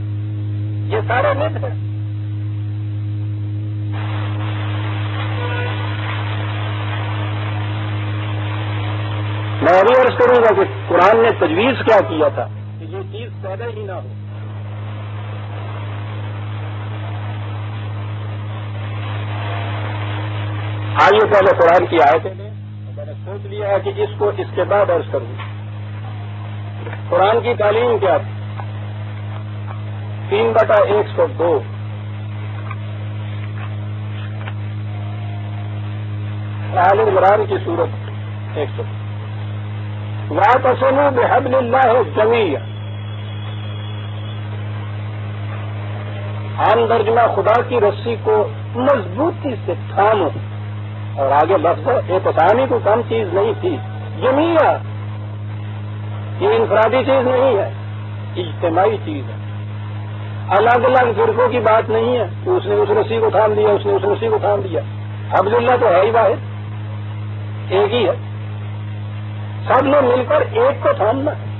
یہ سارے ند ہیں۔ میں ابھی عرض کروں گا کہ قرآن نے تجویز کیا کیا تھا کہ یہ چیز پیدا ہی نہ ہو۔ آئیے پہلے قرآن کی آیتیں لیں، میں نے سوچ لیا ہے کہ اس کو اس کے بعد عرض کروں۔ قرآن کی تعلیم کیا تھی؟ 3/102 آل عمران کی سورت 100۔ وَاعْتَصِمُوا بِحَبْلِ اللَّهِ جَمِيعًا، عام ترجمہ خدا کی رسی کو مضبوطی سے تھامو، اور آگے لفظ ہے اعتصامی کو کم چیز نہیں تھی، جمیعہ، یہ انفرادی چیز نہیں ہے، اجتماعی چیز ہے، الگ الگ فرقوں کی بات نہیں ہے کہ اس نے اس رسی کو تھام دیا، اس نے اس رسی کو تھام دیا۔ حبل اللہ تو ہے ہی واحد، ایک ہی ہے، سب نے مل کر ایک کو تھامنا ہے۔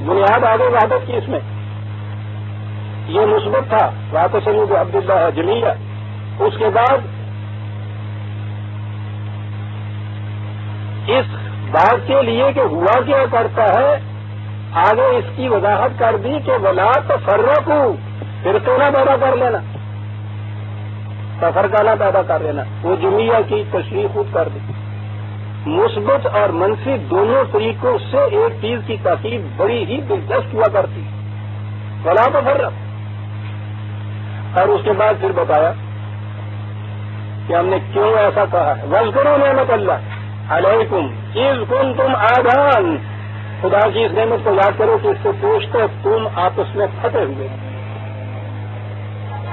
بنیاد آگے وحدت کی اس میں یہ مثبت تھا، واعتصموا بعبد اللہ جمیعا۔ اس کے بعد اس بات کے لیے کہ ہوا کیا کرتا ہے، آگے اس کی وضاحت کر دی کہ ولا تفرقوا، فرقے نہ پیدا کر لینا، تفرقہ نہ پیدا کر لینا۔ وہ جمیعہ کی تشریح خود کر دی۔ مثبت اور منفی دونوں طریقوں سے ایک چیز کی تاکید بڑی ہی دلچسپ ہوا کرتی، ولا تفرقوا۔ اور اس کے بعد پھر بتایا کہ ہم نے کیوں ایسا کہا ہے۔ واذکروا نعمت اللہ علیکم اذ کنتم اعداء، خدا کی اس نعمت کو یاد کرو کہ اس سے پوچھتے تم آپس میں پھٹے ہوئے،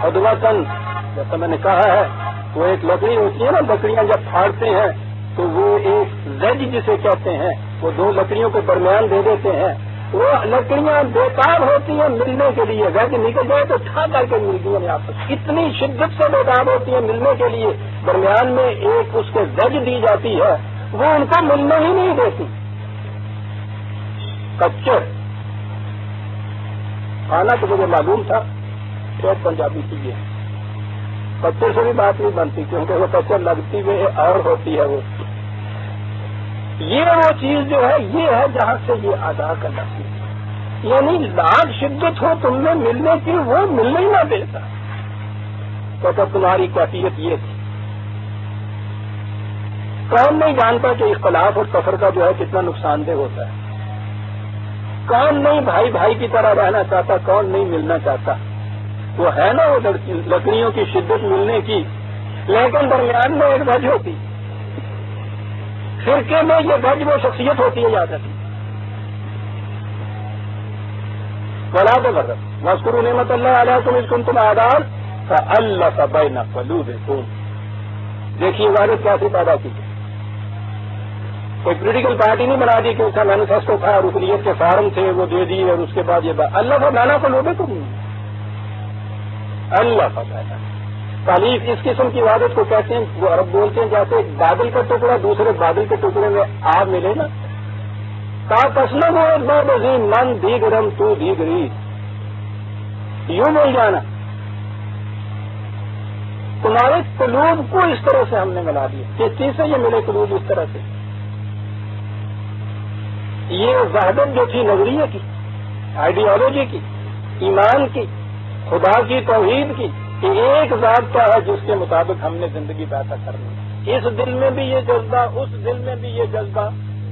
عدوۃً، جیسا میں نے کہا ہے وہ ایک لکڑی ہوتی ہے نا، لکڑیاں جب پھاڑتے ہیں تو وہ ایک زج جسے کہتے ہیں، وہ دو لکڑیوں کے درمیان دے دیتے ہیں، وہ لکڑیاں بیکار ہوتی ہیں ملنے کے لیے، زج نکل جائے تو ٹھا کر کے ملتی ہیں آپس، اتنی شدت سے بیکار ہوتی ہیں ملنے کے لیے، درمیان میں ایک اس کے زج دی جاتی ہے، وہ ان کو ملنے ہی نہیں دیتی۔ کچر کھانا تو مجھے معلوم تھا، شاید پنجابی چیز ہے، کچر سے بھی بات نہیں بنتی کیونکہ وہ کچر لگتی ہوئی اور ہوتی ہے وہ۔ یہ وہ چیز جو ہے یہ ہے جہاں سے یہ ادا کا لفظ، یعنی لاکھ شدت ہو تم میں ملنے کی، وہ ملنے ہی نہ دیتا، تو تمہاری کیفیت یہ تھی۔ کون نہیں جانتا کہ اختلاف اور تفرقہ جو ہے کتنا نقصان دہ ہوتا ہے؟ کون نہیں بھائی بھائی کی طرح رہنا چاہتا؟ کون نہیں ملنا چاہتا؟ وہ ہے نا وہ لکڑیوں کی شدت ملنے کی، لیکن درمیان میں ایک وج ہوتی، فرقے میں یہ وج وہ شخصیت ہوتی ہے، یاد رکھیں۔ ولا تفرقوا واذکروا نعمت اللہ علیکم اذ کنتم اعداء فألف بین قلوبکم۔ دیکھیے عبادت کیسے پیدا کی، کوئی پولیٹیکل پارٹی نہیں بنا دی کہ اس کا مینیفیسٹو تھا، رکنیت کے فارم تھے وہ دے دیے، اور اس کے بعد یہ بات اللہ کو لانا کو لوگے تم اللہ کا تعلیف اس قسم کی عبادت کو کہتے ہیں، وہ عرب بولتے ہیں جیسے ایک بادل کا ٹکڑا دوسرے بادل کے ٹکڑے میں آ ملے نا، کا تسلم ہو بزین من دیگرم تو دیگری، یوں مل جانا۔ تمہارے قلوب کو اس طرح سے ہم نے ملا دیا، کس چیز سے یہ ملے قلوب اس طرح سے؟ یہ وحدت جو تھی نظریے کی، آئیڈیالوجی کی، ایمان کی، خدا کی توحید کی، کہ ایک ذات کا ہے جس کے مطابق ہم نے زندگی پیدا کرنی، اس دل میں بھی یہ جذبہ، اس دل میں بھی یہ جذبہ،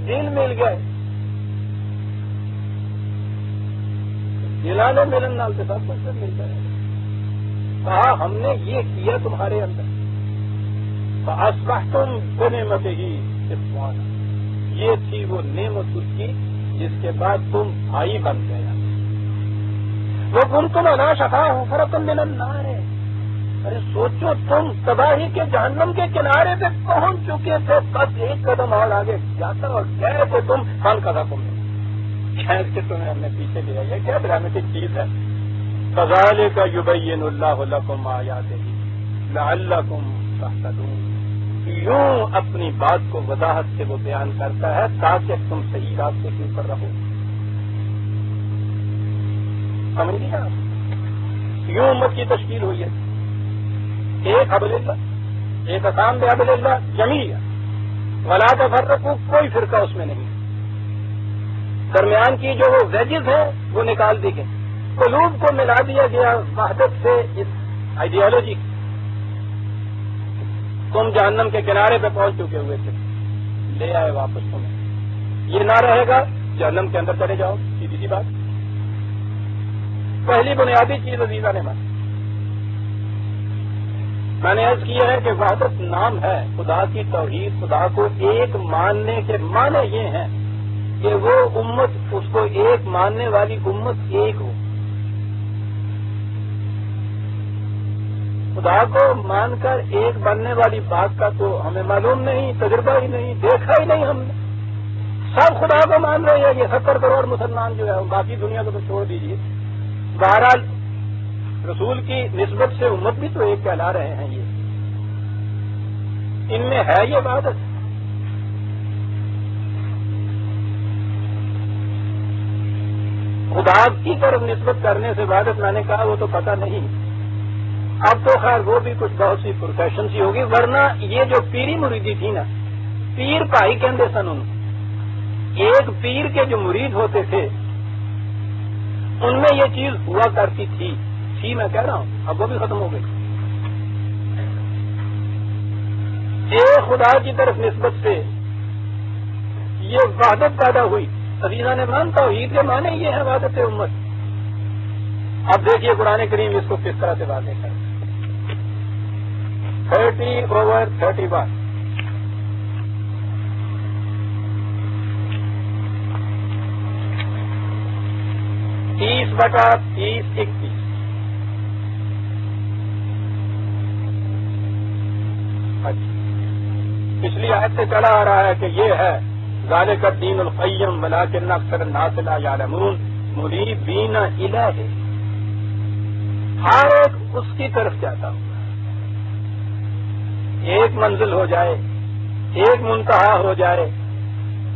دل مل گئے، دلانے ملن نال سے سب کچھ مل جائے۔ کہا ہم نے یہ کیا تمہارے اندر، فَأَصْبَحْتُمْ بِنِعْمَتِهِ إِخْوَانًا، یہ تھی وہ نعمت اس کی جس کے بعد تم بھائی بن گئے۔ وَكُنْتُمْ عَلَىٰ شَفَا حُفْرَةٍ مِّنَ النَّارِ، ارے سوچو تم تباہی کے جہنم کے کنارے پہ پہنچ چکے تھے، بس ایک قدم اور آگے جاتا اور کہہ رہے تھے تم خان کا تم نے خیر کے تمہیں ہم نے پیچھے لیا، یہ کیا ڈرامٹک چیز ہے۔ كَذَٰلِكَ يُبَيِّنُ اللَّهُ لَكُمْ آيَاتِهِ لَعَلَّكُمْ تَهْتَدُونَ، یوں اپنی بات کو وضاحت سے وہ بیان کرتا ہے تاکہ تم صحیح راستے کے اوپر رہو. سمجھ لیا؟ یوں امت کی تشکیل ہوئی ہے. ایک حبل اللہ، ایک اسام بحبل اللہ جمیع، ولا تفرقوا، کوئی فرقہ اس میں نہیں. درمیان کی جو وہ ویجز ہیں وہ نکال دی گئی. قلوب کو ملا دیا گیا وحدت سے اس آئیڈیالوجی. تم جہنم کے کنارے پہ پہنچ چکے ہوئے تھے، لے آئے واپس تمہیں. یہ نہ رہے گا جہنم کے اندر چلے جاؤ. سیدھی سی بات. پہلی بنیادی چیز عزیزہ نے میں نے عرض کیا ہے کہ وحدت نام ہے خدا کی توحید. خدا کو ایک ماننے کے معنی یہ ہیں کہ وہ امت، اس کو ایک ماننے والی امت ایک ہو. خدا کو مان کر ایک بننے والی بات کا تو ہمیں معلوم نہیں، تجربہ ہی نہیں، دیکھا ہی نہیں ہم نے. سب خدا کو مان رہے ہیں یہ 70 کروڑ مسلمان جو ہے، باقی دنیا کو تو چھوڑ دیجیے. بہرحال رسول کی نسبت سے امت بھی تو ایک کہلا رہے ہیں. یہ ان میں ہے یہ عبادت. خدا کی طرف نسبت کرنے سے عبادت میں نے کہا وہ تو پتہ نہیں. اب تو خیر وہ بھی کچھ بہت سی پروفیشن سی ہوگی، ورنہ یہ جو پیری مریدی تھی نا، پیر بھائی کہندے سن ان. ایک پیر کے جو مرید ہوتے تھے ان میں یہ چیز ہوا کرتی تھی میں کہہ رہا ہوں، اب وہ بھی ختم ہو گئی. ایک خدا کی طرف نسبت سے یہ وحدت پیدا ہوئی. عزیزہ نے مانتا توحید کے معنی یہ ہے وحدت امت. اب دیکھیے قرآن کریم اس کو کس طرح سے واضح کرے. 30/31 30/30 پچھلی آیت سے چلا آ رہا ہے کہ یہ ہے ذالک الدین القیم ولکن اکثر الناس لا یعلمون منیبین الیہ. ہر ایک اس کی طرف جاتا ہوں. ایک منزل ہو جائے، ایک منتہا ہو جائے،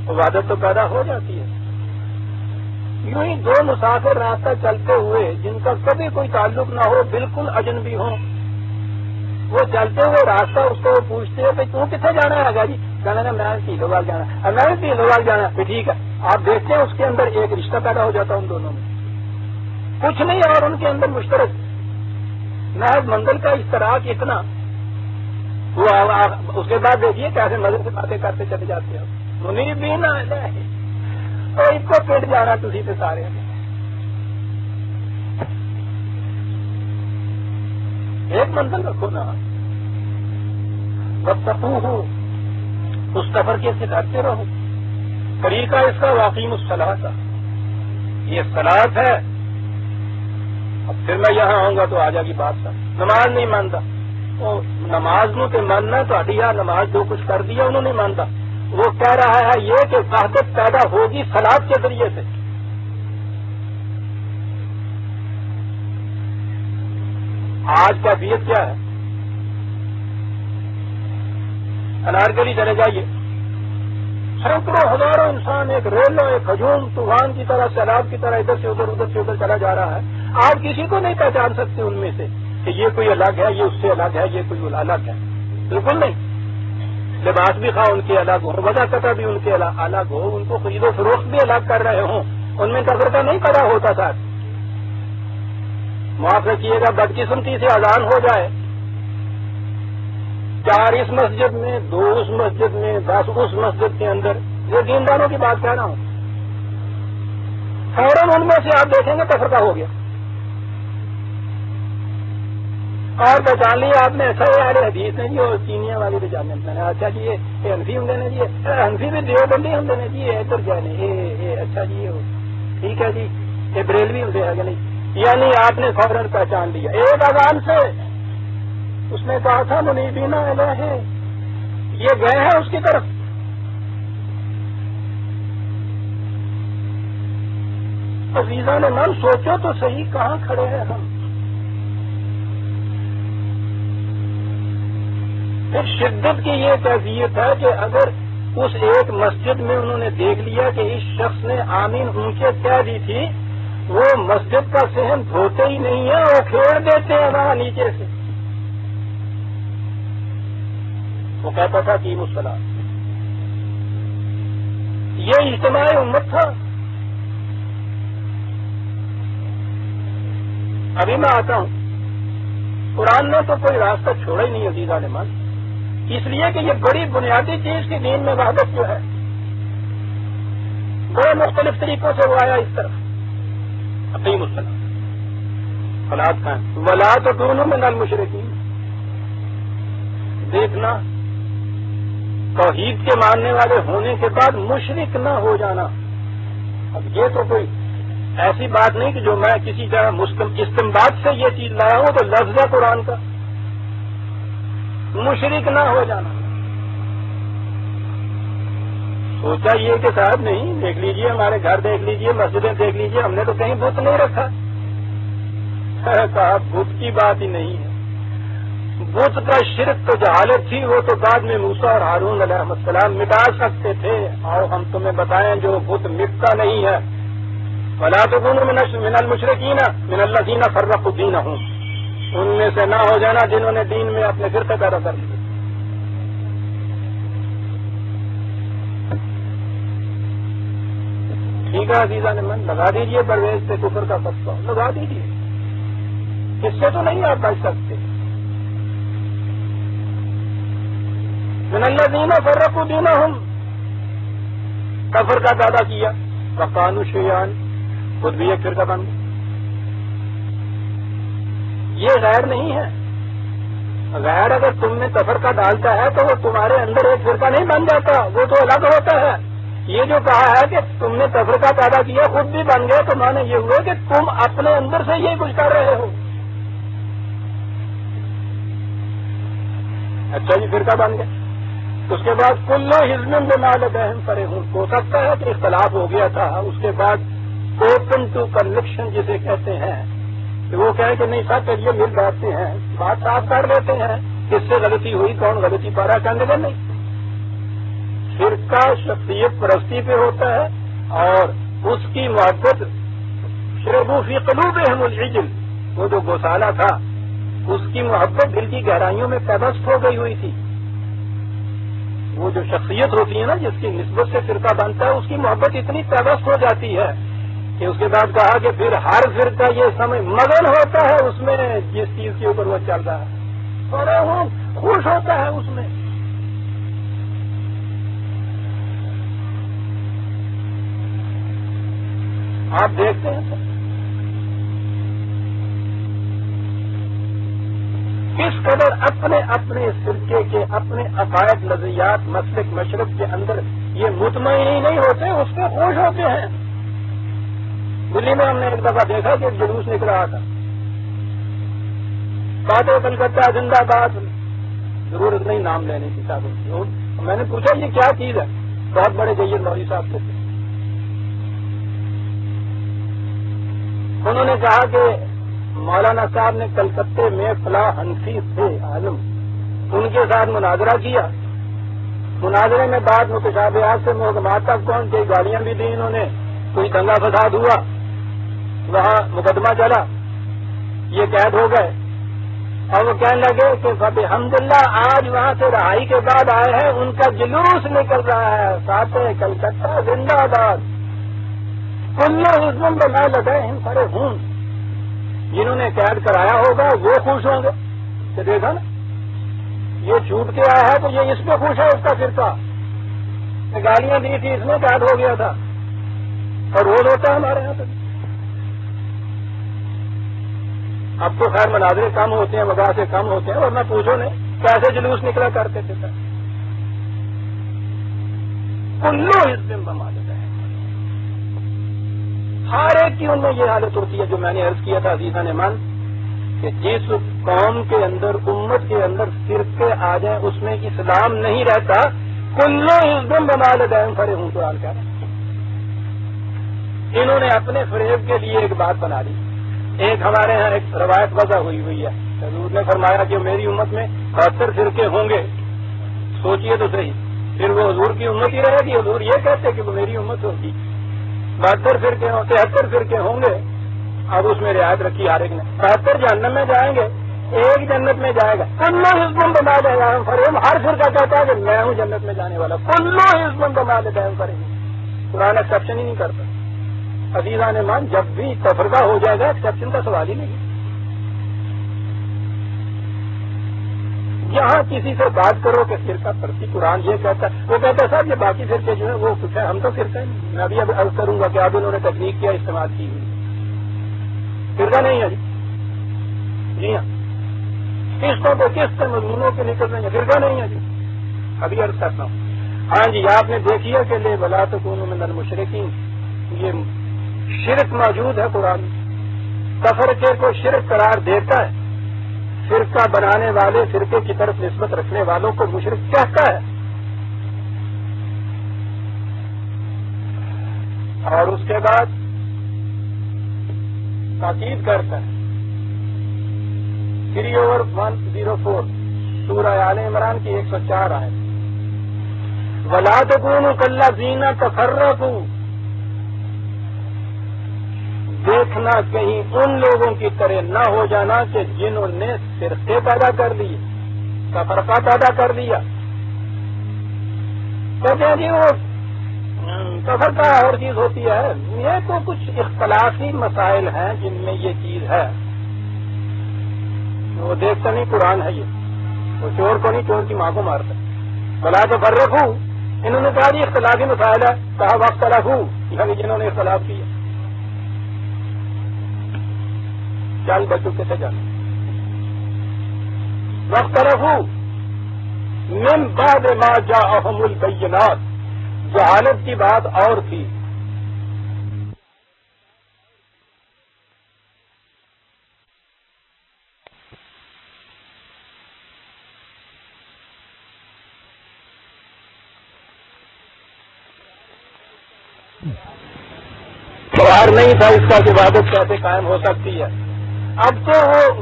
عبادت تو پیدا ہو جاتی ہے. یوں ہی دو مسافر راستہ چلتے ہوئے جن کا کبھی کوئی تعلق نہ ہو، بالکل اجنبی ہوں، وہ چلتے ہوئے راستہ اس کو پوچھتے ہیں کہ تم کتنے جانا ہے آگا جی؟ کہنا نا میں تیلوال جانا ہے، میں بھی تیلوال جانا ہے. ٹھیک ہے. آپ دیکھتے ہیں اس کے اندر ایک رشتہ پیدا ہو جاتا ہے ان دونوں میں. کچھ نہیں اور ان کے اندر مشترک محض منزل کا اشتراک اتنا. وہ اس کے بعد دیکھیے کیسے مزے سے باتیں کرتے چلے جاتے ہیں. منیبین الیہ، اور اس کو پیٹ جانا تھی پہ سارے. ایک منزل رکھو نا، واتقوہ، اس سفر کے کرتے رہو. طریقہ اس کا واقیم الصلاۃ، یہ صلاۃ ہے. اب پھر میں یہاں آؤں گا تو آ جائے گی بات سر. نماز نہیں مانتا، نماز نو تے ماننا تو نماز جو کچھ کر دیا انہوں نے مانتا. وہ کہہ رہا ہے یہ کہ وحدت پیدا ہوگی صلاۃ کے ذریعے سے. آج کا کیفیت کیا ہے؟ انارکلی چلے جائیے، سینکڑوں ہزاروں انسان ایک ریلو، ایک ہجوم طوفان کی طرح، سیلاب کی طرح ادھر سے ادھر چلا جا رہا ہے. آپ کسی کو نہیں پہچان سکتے ان میں سے کہ یہ کوئی الگ ہے، یہ اس سے الگ ہے، یہ کوئی الگ ہے. بالکل نہیں. لباس بھی خواہ ان کے الگ ہو، وجہ قطع بھی ان کے الگ ہو، ان کو خرید و فروخت بھی الگ کر رہے ہوں، ان میں تفرقہ نہیں پیدا ہوتا تھا. معاف رکھیے گا، بدقسمتی سے اذان ہو جائے، 4 اس مسجد میں، 2 اس مسجد میں، 10 اس مسجد کے اندر، یہ دینداروں کی بات کہہ رہا ہوں، فوراً ان میں سے آپ دیکھیں گے تفرقہ ہو گیا. اور پہچان لیا آپ نے ایسا ہی حدیث نے جی اور چینیاں والی بھی جاننے میں. اچھا جی یہ ہنفی ہوں نے جی، ہنفی بھی دیوبندی ہوں نے جی، ادھر جانے اچھا جی ٹھیک ہے جی، یہ بریلوی ہوں کہ نہیں. یعنی آپ نے فوراً پہچان لیا. ایک اذان سے اس نے کہا تھا منیبین الیہ، یہ گئے ہیں اس کی طرف. عزیزہ نے من سوچو تو صحیح کہاں کھڑے ہیں ہم. پھر شدت کی یہ کیفیت ہے کہ اگر اس ایک مسجد میں انہوں نے دیکھ لیا کہ اس شخص نے آمین اونچے کہہ دی تھی، وہ مسجد کا صحن دھوتے ہی نہیں ہے، وہ کھیڑ دیتے ہیں وہاں نیچے سے. وہ کہتا تھا کہ مسلم یہ اجتماع امت تھا. ابھی میں آتا ہوں، قرآن نے تو کوئی راستہ چھوڑا ہی نہیں عزیزان من، اس لیے کہ یہ بڑی بنیادی چیز کی دین میں وحدت جو ہے بڑے مختلف طریقوں سے وہ آیا اس طرف. اقیم الصلاۃ فلاح خان ولا تکونوا من المشرکین. دیکھنا توحید کے ماننے والے ہونے کے بعد مشرک نہ ہو جانا. اب یہ تو کوئی ایسی بات نہیں کہ جو میں کسی جگہ استنباط سے یہ چیز لایا ہوں، تو لفظ ہے قرآن کا، مشرک نہ ہو جانا. سوچا یہ کہ صاحب نہیں، دیکھ لیجئے ہمارے گھر دیکھ لیجئے، مسجدیں دیکھ لیجئے، ہم نے تو کہیں بت نہیں رکھا. کہا بت کی بات ہی نہیں ہے. بت کا شرک تو جہالت تھی، وہ تو بعد میں موسیٰ اور ہارون علیہ السلام مٹا سکتے تھے. اور ہم تمہیں بتائیں جو بت مٹتا نہیں ہے. وَلَا تَكُونُوا مِنَ الْمُشْرِكِينَ مِنَ الَّذِينَ فَرَّقُوا دِينَهُمْ. ان میں سے نہ ہو جانا جنہوں نے دین میں اپنے فرقے پیدا کر لیے. ٹھیک ہے عزیزان من، لگا دیجئے پرویز سے کفر کا فتویٰ، لگا دیجئے، اس سے تو نہیں آپ بچ سکتے. من الذین فرقوا دینہم، کفر کا پیدا کیا، وکانوا شیعان، خود بھی ایک فرقہ بن گیا. یہ غیر نہیں ہے. غیر اگر تم میں تفرقہ ڈالتا ہے تو وہ تمہارے اندر ایک فرقہ نہیں بن جاتا، وہ تو الگ ہوتا ہے. یہ جو کہا ہے کہ تم نے تفرقہ پیدا کیا خود بھی بن گئے، تو معنی یہ ہوا کہ تم اپنے اندر سے یہ کچھ کر رہے ہو. اچھا جی، فرقہ بن گئے. اس کے بعد کل حزب بما لدیہم فرحون. ہو سکتا ہے کہ اختلاف ہو گیا تھا، اس کے بعد اوپن ٹو کنوکشن جسے کہتے ہیں، کہ وہ کہیں کہ نہیں سب کے لیے مل بیٹھتے ہیں، بات صاف کر لیتے ہیں، کس سے غلطی ہوئی، کون غلطی پا رہا، کہنے لگے نہیں. فرقہ شخصیت پرستی پہ ہوتا ہے، اور اس کی محبت شربوا فی قلوبہم العجل، وہ جو گوسالہ تھا اس کی محبت دل کی گہرائیوں میں پیوست ہو گئی ہوئی تھی. وہ جو شخصیت ہوتی ہے نا جس کی نسبت سے فرقہ بنتا ہے، اس کی محبت اتنی پیوست ہو جاتی ہے کہ اس کے بعد کہا کہ پھر ہر فرقہ یہ سمجھ مگن ہوتا ہے اس میں جس چیز کے اوپر وہ چل رہا ہے، اور وہ خوش ہوتا ہے اس میں. آپ دیکھتے ہیں کس قدر اپنے اپنے فرقے کے اپنے عقائد، نظریات، مسلک مشرق کے اندر یہ مطمئن ہی نہیں ہوتے، اس پہ خوش ہوتے ہیں. دلی میں ہم نے ایک دفعہ دیکھا کہ ایک جلوس نکل رہا تھا، بات کلکتہ زندہ باد، ضرورت نہیں نام لینے کی صاحب. میں نے پوچھا یہ کیا چیز ہے؟ بہت بڑے جید مولوی صاحب سے تھے. انہوں نے کہا کہ مولانا صاحب نے کلکتے میں فلاں حنفی تھے عالم، ان کے ساتھ مناظرہ کیا. مناظرے میں بعد متشابہات سے محکمات تک پہنچ گئی، گالیاں بھی دی انہوں نے، کوئی دنگا فساد ہوا، وہاں مقدمہ چلا، یہ قید ہو گئے. اور وہ کہنے لگے کہ الحمدللہ آج وہاں سے رہائی کے بعد آئے ہیں، ان کا جلوس نکل رہا ہے، فاتح کلکتہ زندہ باد، کل حزب بما لدیہم فرحون. جنہوں نے قید کرایا ہوگا وہ خوش ہوں گے کہ دیکھا نا یہ چھوٹ کے آیا ہے تو یہ اس پہ خوش ہے، اس کا فرقہ گالیاں دی تھی اس میں قید ہو گیا تھا، اور روز ہوتا ہے ہمارے یہاں پہ. اب تو خیر مناظرے کم ہوتے ہیں، مباحثے کم ہوتے ہیں، ورنہ پوچھو نہیں کیسے جلوس نکلا کرتے تھے. کلو حزب بما لدیہم، ہر ایک کی ان میں یہ حالت ہوتی ہے جو میں نے عرض کیا تھا عزیزان من، کہ جس قوم کے اندر، امت کے اندر فرقے آ جائیں اس میں اسلام نہیں رہتا. کلو حزب بما لدیہم فرحون قرآن کا. انہوں نے اپنے فریب کے لیے ایک بات بنا لی. ایک ہمارے ہاں ایک روایت وضع ہوئی ہے حضور نے فرمایا کہ میری امت میں 72 فرقے ہوں گے. سوچئے تو صحیح، پھر وہ حضور کی امت ہی رہے گی؟ حضور یہ کہتے کہ وہ میری امت ہوگی. 72 فرقے 73 فرقے ہوں گے. اب اس میں رعایت رکھی ہر ایک نے. 72 جہنم میں جائیں گے، ایک جنت میں جائے گا. کلو حزب بنا لے دائم فریم، ہر فرقہ کہتا ہے کہ میں ہوں جنت میں جانے والا. کلو حزب بنا لے دائم فریم، قرآن ایکسپشن ہی نہیں کرتا. عزیزان مان، جب بھی تفرقہ ہو جائے گا ایکسپشن کا سوال ہی نہیں. یہاں کسی سے بات کرو کہ فرقہ پرستی قرآن یہ کہتا ہے، وہ کہتا ہے صاحب یہ باقی فرقے جو ہیں وہ کچھ ہے، ہم تو فرقہ ہی نہیں. میں ابھی اب عرض کروں گا کہ اب انہوں نے تکنیک کیا استعمال کی ہوئی. فرقہ نہیں ہے جی ہاں، قسطوں پہ قسط مضمونوں کے نکل رہے ہیں، فرقہ نہیں ہے جی. ابھی عرض کرتا ہوں. ہاں جی، آپ نے دیکھی ہے کہ لے ولا تکونوا من المشرکین، یہ شرک موجود ہے قرآن میں. تفرقے کو شرک قرار دیتا ہے. فرقہ بنانے والے فرقے کی طرف نسبت رکھنے والوں کو مشرک کہتا ہے. اور اس کے بعد تاکید کرتا ہے. 3/104 سورہ آل عمران کی 104 آیت. وَلَا تَكُونُوا كَالَّذِينَ تَفَرَّقُوا، دیکھنا کہیں ان لوگوں کی طرح نہ ہو جانا کہ جنہوں نے فرقے پیدا کر لیے، تفرقہ پیدا کر لیا. کہتے ہیں جی وہ تفرقہ اور چیز ہوتی ہے، یہ تو کچھ اختلافی مسائل ہیں جن میں یہ چیز ہے. وہ دیکھتا نہیں قرآن ہے یہ، وہ چور کو نہیں چور کی ماں کو مارتا. بلا تفرقوا، انہوں نے کہا جی اختلافی مسائل ہے، کہا واختلفوا، یعنی جنہوں نے اختلاف کیا. چل بچوں کیسے جانا. واختلفوا من بعد ما جاءهم البینات، جہالت کی بات اور تھی. سوال نہیں تھا اس کا کہ عبادت کیسے قائم ہو سکتی ہے. اب تو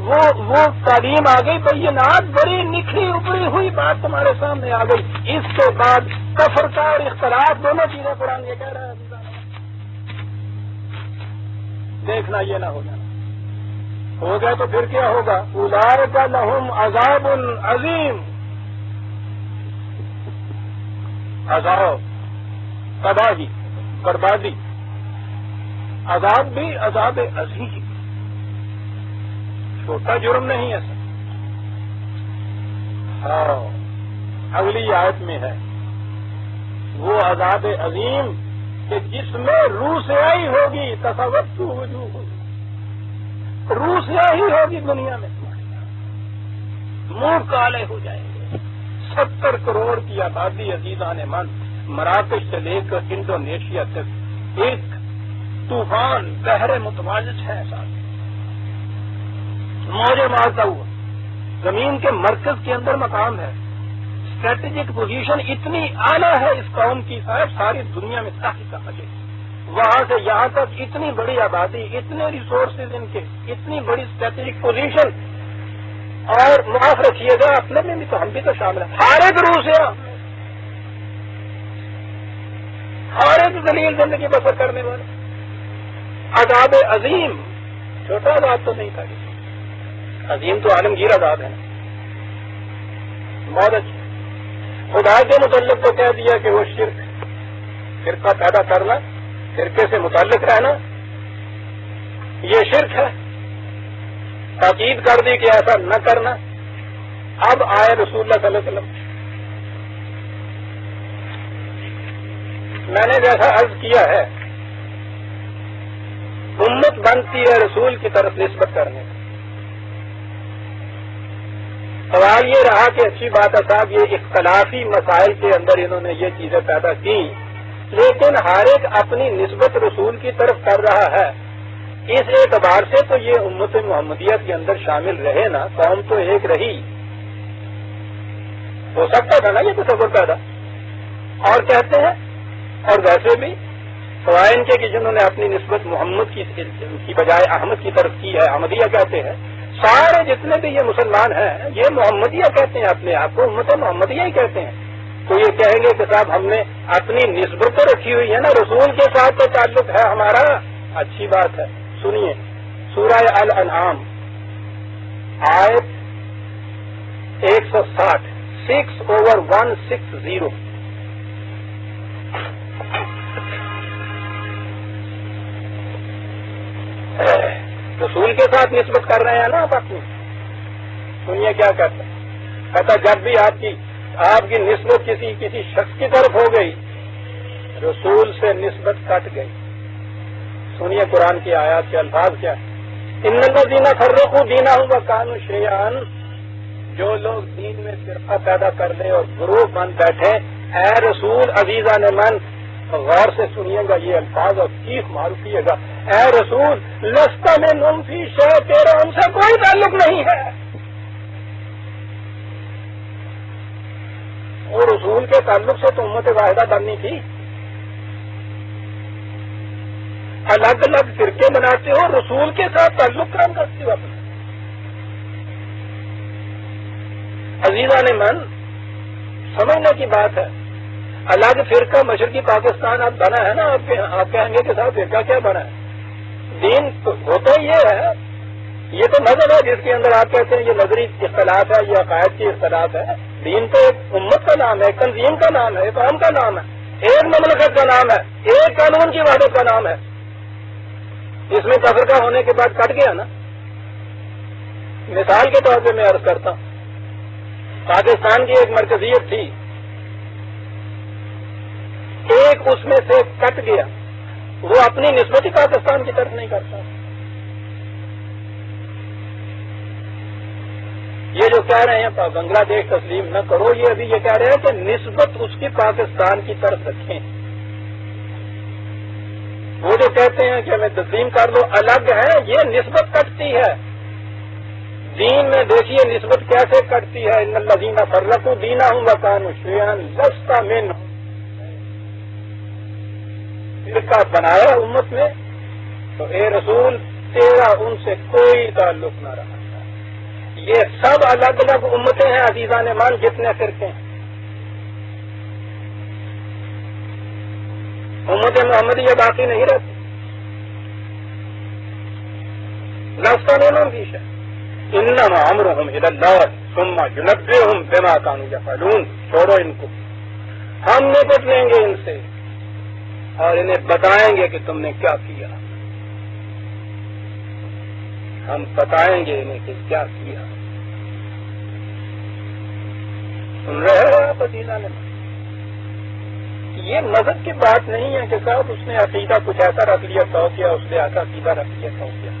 وہ تعلیم آ گئی، بینات بڑی نکھری ابڑی ہوئی بات تمہارے سامنے آ گئی. اس کے بعد تفرقہ اور اختلاف دونوں چیزیں قرآن یہ کہہ رہا ہے. دیکھنا یہ نہ ہو جانا. ہو گیا تو پھر کیا ہوگا؟ اولئک لہم عذاب عظیم، عذاب، تباہی، بربادی. عذاب بھی عذاب عظیم، چھوٹا جرم نہیں ہے سر. ہاں، اگلی آیت میں ہے وہ عذاب عظیم کہ جس میں روح سیاہی ہوگی. تصوّرت وجوہ، روح سیاہی ہوگی دنیا میں، منہ کالے ہو جائیں گے. 70 کروڑ کی آبادی عزیزان من، مراکش سے لے کر انڈونیشیا تک ایک طوفان بحر متوالج ہے ساتھ، موجیں مارتا ہوا. زمین کے مرکز کے اندر مقام ہے. اسٹریٹجک پوزیشن اتنی اعلیٰ ہے اس قوم کی، صاحب ساری دنیا میں تحقیق کا مجھے وہاں سے یہاں تک اتنی بڑی آبادی، اتنے ریسورسز ان کے، اتنی بڑی اسٹریٹجک پوزیشن. اور معاف رکھیے گا اپنے میں بھی تو ہم بھی تو شامل ہیں. ہر ایک روح سے ہر ایک ذلیل زندگی بسر کرنے والے. عذاب عظیم، چھوٹا عذاب تو نہیں تھا، عظیم تو عالمگیر عذاب ہے. بہت اچھا. خدا کے متعلق تو کہہ دیا کہ وہ شرک، فرقہ پیدا کرنا، فرقے سے متعلق رہنا، یہ شرک ہے. تاکید کر دی کہ ایسا نہ کرنا. اب آئے رسول اللہ صلی اللہ علیہ وسلم. میں نے جیسا عرض کیا ہے، امت بنتی ہے رسول کی طرف نسبت کرنے کا. سوال یہ رہا کہ اچھی بات ہے صاحب، یہ اختلافی مسائل کے اندر انہوں نے یہ چیزیں پیدا کی، لیکن ہر ایک اپنی نسبت رسول کی طرف کر رہا ہے. اس اعتبار سے تو یہ امت محمدیہ کے اندر شامل رہے نا، قوم تو ایک رہی. ہو سکتا تھا نا یہ تصور پیدا. اور کہتے ہیں، اور ویسے بھی سوائے ان کے کہ جنہوں نے اپنی نسبت محمد کی بجائے احمد کی طرف کی ہے، احمدیہ کہتے ہیں، سارے جتنے بھی یہ مسلمان ہیں یہ محمدیہ کہتے ہیں، اپنے آپ کو امت محمدیہ ہی کہتے ہیں. تو یہ کہیں گے کہ صاحب ہم نے اپنی نسبت تو رکھی ہوئی ہے نا، رسول کے ساتھ تو تعلق ہے ہمارا. اچھی بات ہے، سنیے سورہ الانعام آیت 160 6/160. رسول کے ساتھ نسبت کر رہے ہیں نا آپ اپنی. سنیے کیا کہتا ہے، کہتا جب بھی آپ کی نسبت کسی شخص کی طرف ہو گئی، رسول سے نسبت کٹ گئی. سنیے قرآن کی آیات کے الفاظ کیا ہے، ان الذین فرقوا دینہم وکانوا شیعا، جو لوگ دین میں فرقہ پیدا کر لیں اور گروہ بن بیٹھے. اے رسول عزیزان من، غور سے سنیے گا یہ الفاظ اور چیخ معروفیے گا، اے رسول لست منہم فی شیء، تیرا ان سے کوئی تعلق نہیں ہے. اور رسول کے تعلق سے تو امت واحدہ بننی تھی. الگ الگ فرقے بناتے ہو، رسول کے ساتھ تعلق قائم کرتے ہو اپنا. عزیزان من، سمجھنے کی بات ہے. الگ فرقہ مشرقی پاکستان اب بنا ہے نا، آپ کہیں گے کہ صاحب فرقہ کیا بنا ہے؟ دین تو ہوتا یہ ہے، یہ تو مذہب ہے جس کے اندر آپ کہتے ہیں یہ نظری اختلاف ہے، یہ عقائد کی اختلاف ہے. دین تو ایک امت کا نام ہے، ایک تنظیم کا نام ہے، ایک قوم کا نام ہے، ایک مملکت کا نام ہے، ایک قانون کی وحدت کا نام ہے. اس میں تفرقہ ہونے کے بعد کٹ گیا نا. مثال کے طور پہ میں عرض کرتا ہوں، پاکستان کی ایک مرکزیت تھی، ایک اس میں سے کٹ گیا، وہ اپنی نسبت ہی پاکستان کی طرف نہیں کرتا. یہ جو کہہ رہے ہیں بنگلہ دیش تسلیم نہ کرو، یہ ابھی یہ کہہ رہے ہیں کہ نسبت اس کی پاکستان کی طرف رکھیں. وہ جو کہتے ہیں کہ ہمیں تسلیم کر دو، الگ ہے، یہ نسبت کٹتی ہے. دین میں دیکھیے نسبت کیسے کٹتی ہے. ان الذین فرقوا دینہم وکانوا شیعا لست منہم، فرقہ بنایا امت میں تو اے رسول تیرا ان سے کوئی تعلق نہ رہا. یہ سب الگ الگ امتیں ہیں عزیزان مان، جتنے فرقے ہیں. امت محمدی یہ باقی نہیں رہتی. لست منہم فی شیء انما امرهم الی اللہ ثم ینبئہم بما کانوا یفعلون. چھوڑو ان کو، ہم نپٹ لیں گے ان سے اور انہیں بتائیں گے کہ تم نے کیا کیا. ہم بتائیں گے انہیں کہ کیا کیا. سن رہے ہیں آپ عزیزان نے؟ یہ مذہب کی بات نہیں ہے کہ صاحب اس نے عقیدہ کچھ ایسا رکھ لیا تو کیا، اس نے ایسا عقیدہ رکھ لیا تو کیا.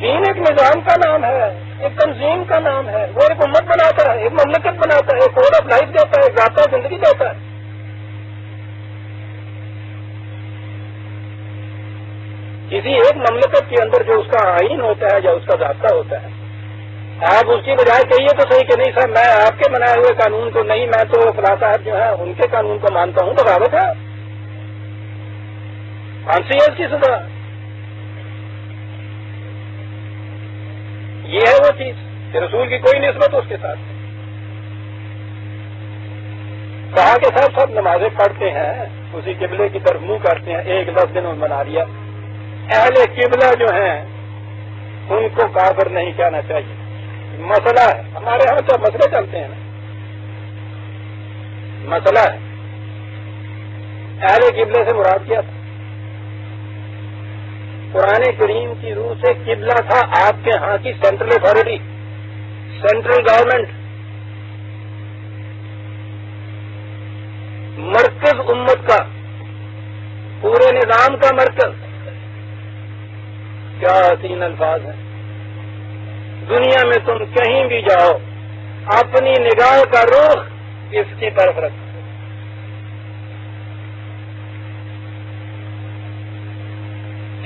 دین ایک نظام کا نام ہے، ایک تنظیم کا نام ہے. وہ ایک امت بناتا ہے، ایک مملکت بناتا ہے، ایک کوڈ آف لائف دیتا ہے، ایک ذاتہ زندگی دیتا ہے. کسی ایک مملکت کے اندر جو اس کا آئین ہوتا ہے یا اس کا ضابطہ ہوتا ہے، آپ اس کی بجائے کہیے تو صحیح کہ نہیں صاحب میں آپ کے بنائے ہوئے قانون کو نہیں، میں تو فلاں صاحب جو ہے ان کے قانون کو مانتا ہوں، تو بغاوت ہے، پھانسی ہے اس کی سزا. یہ ہے وہ چیز کہ رسول کی کوئی نسبت اس کے ساتھ. کہا کہ صاحب سب نمازیں پڑھتے ہیں، اسی قبلے کی طرف منہ کرتے ہیں، ایک لفظ انہوں نے بنا لیا. اہل قبلہ جو ہیں ان کو کافر نہیں کہنا چاہیے. مسئلہ ہے ہمارے ہاں تو مسئلے چلتے ہیں نا. مسئلہ ہے اہل قبلے سے مراد کیا تھا؟ قرآن کریم کی روح سے قبلہ تھا آپ کے ہاں کی سینٹرل اتھارٹی، سینٹرل گورنمنٹ، مرکز امت کا، پورے نظام کا مرکز. کیا حسین الفاظ ہیں. دنیا میں تم کہیں بھی جاؤ اپنی نگاہ کا رخ اس کی طرف رکھو.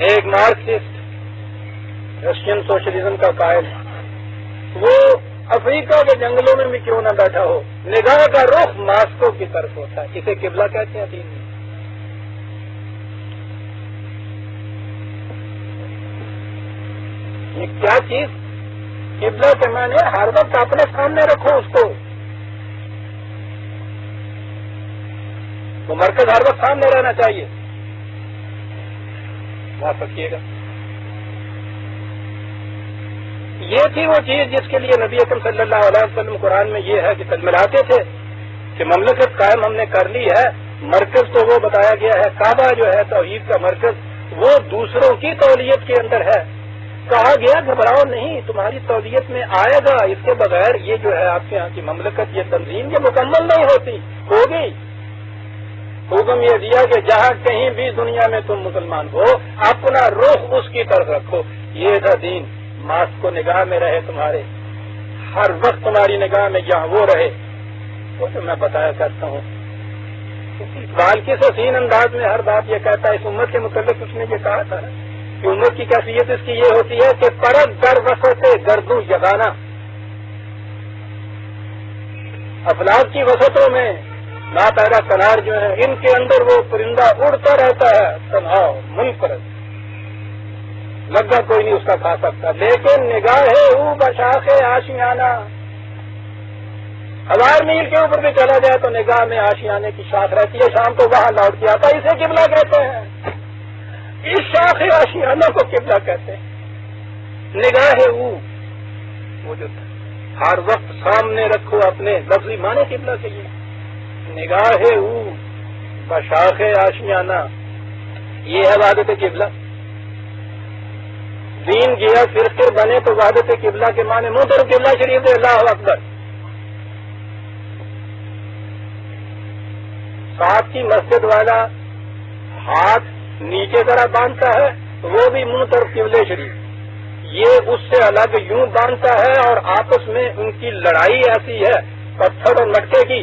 ایک مارکسسٹ رشین سوشلزم کا قائل، وہ افریقہ کے جنگلوں میں بھی کیوں نہ بیٹھا ہو، نگاہ کا رخ ماسکو کی طرف ہوتا ہے. اسے قبلہ کہتے ہیں دین میں. یہ کیا چیز قبلہ کے معنی ہر وقت اپنے سامنے رکھو اس کو، وہ مرکز ہر وقت سامنے رہنا چاہیے. یاد رکھیے گا. یہ تھی وہ چیز جس کے لیے نبی اکرم صلی اللہ علیہ وسلم قرآن میں یہ ہے کہ تلملاتے تھے کہ مملکت قائم ہم نے کر لی ہے. مرکز تو وہ بتایا گیا ہے، کعبہ جو ہے توحید کا مرکز وہ دوسروں کی تولیت کے اندر ہے. کہا گیا گھبراؤ نہیں، تمہاری تولیت میں آئے گا، اس کے بغیر یہ جو ہے آپ کے یہاں کی مملکت، یہ تنظیم یہ مکمل نہیں ہوتی. ہوگی. حکم یہ دیا کہ جہاں کہیں بھی دنیا میں تم مسلمان ہو اپنا رخ اس کی طرف رکھو. یہ تھا دین. ماسک کو نگاہ میں رہے تمہارے، ہر وقت تمہاری نگاہ میں جہاں وہ رہے. وہ تو میں بتایا کرتا ہوں. اقبال کے حسین انداز میں ہر بات یہ کہتا ہے. اس امت کے متعلق اس نے یہ کہا تھا کہ امت کی کیفیت اس کی یہ ہوتی ہے کہ پرت در وسط گردوں یگانا. افلاک کی وسطوں میں ناپیدا کنار جو ہے ان کے اندر وہ پرندہ اڑتا رہتا ہے تنہا منفرد، لگا کوئی نہیں اس کا کھا سکتا. لیکن نگاہ او بشاخ آشیانہ، 1000 میل کے اوپر بھی چلا جائے تو نگاہ میں آشیانے کی شاخ رہتی ہے، شام کو وہاں لوٹ کے آتا ہے. اسے قبلہ کہتے ہیں. اس شاخ آشیانہ کو قبلہ کہتے ہیں. نگاہ او وہ جو ہر وقت سامنے رکھو اپنے، لفظی معنی قبلہ کے لیے. نگاہ او بشاخ آشیانہ یہ ہے وحدت قبلہ. دین گیا فرقے بنے تو وحدت قبلہ کے معنی منہ طرف قبلہ شریف دے. اللہ اکبر. ساتھ کی مسجد والا ہاتھ نیچے طرح باندھتا ہے وہ بھی منہ طرف قبلہ شریف. یہ اس سے الگ یوں باندھتا ہے اور آپس میں ان کی لڑائی ایسی ہے پتھر اور مٹکے کی.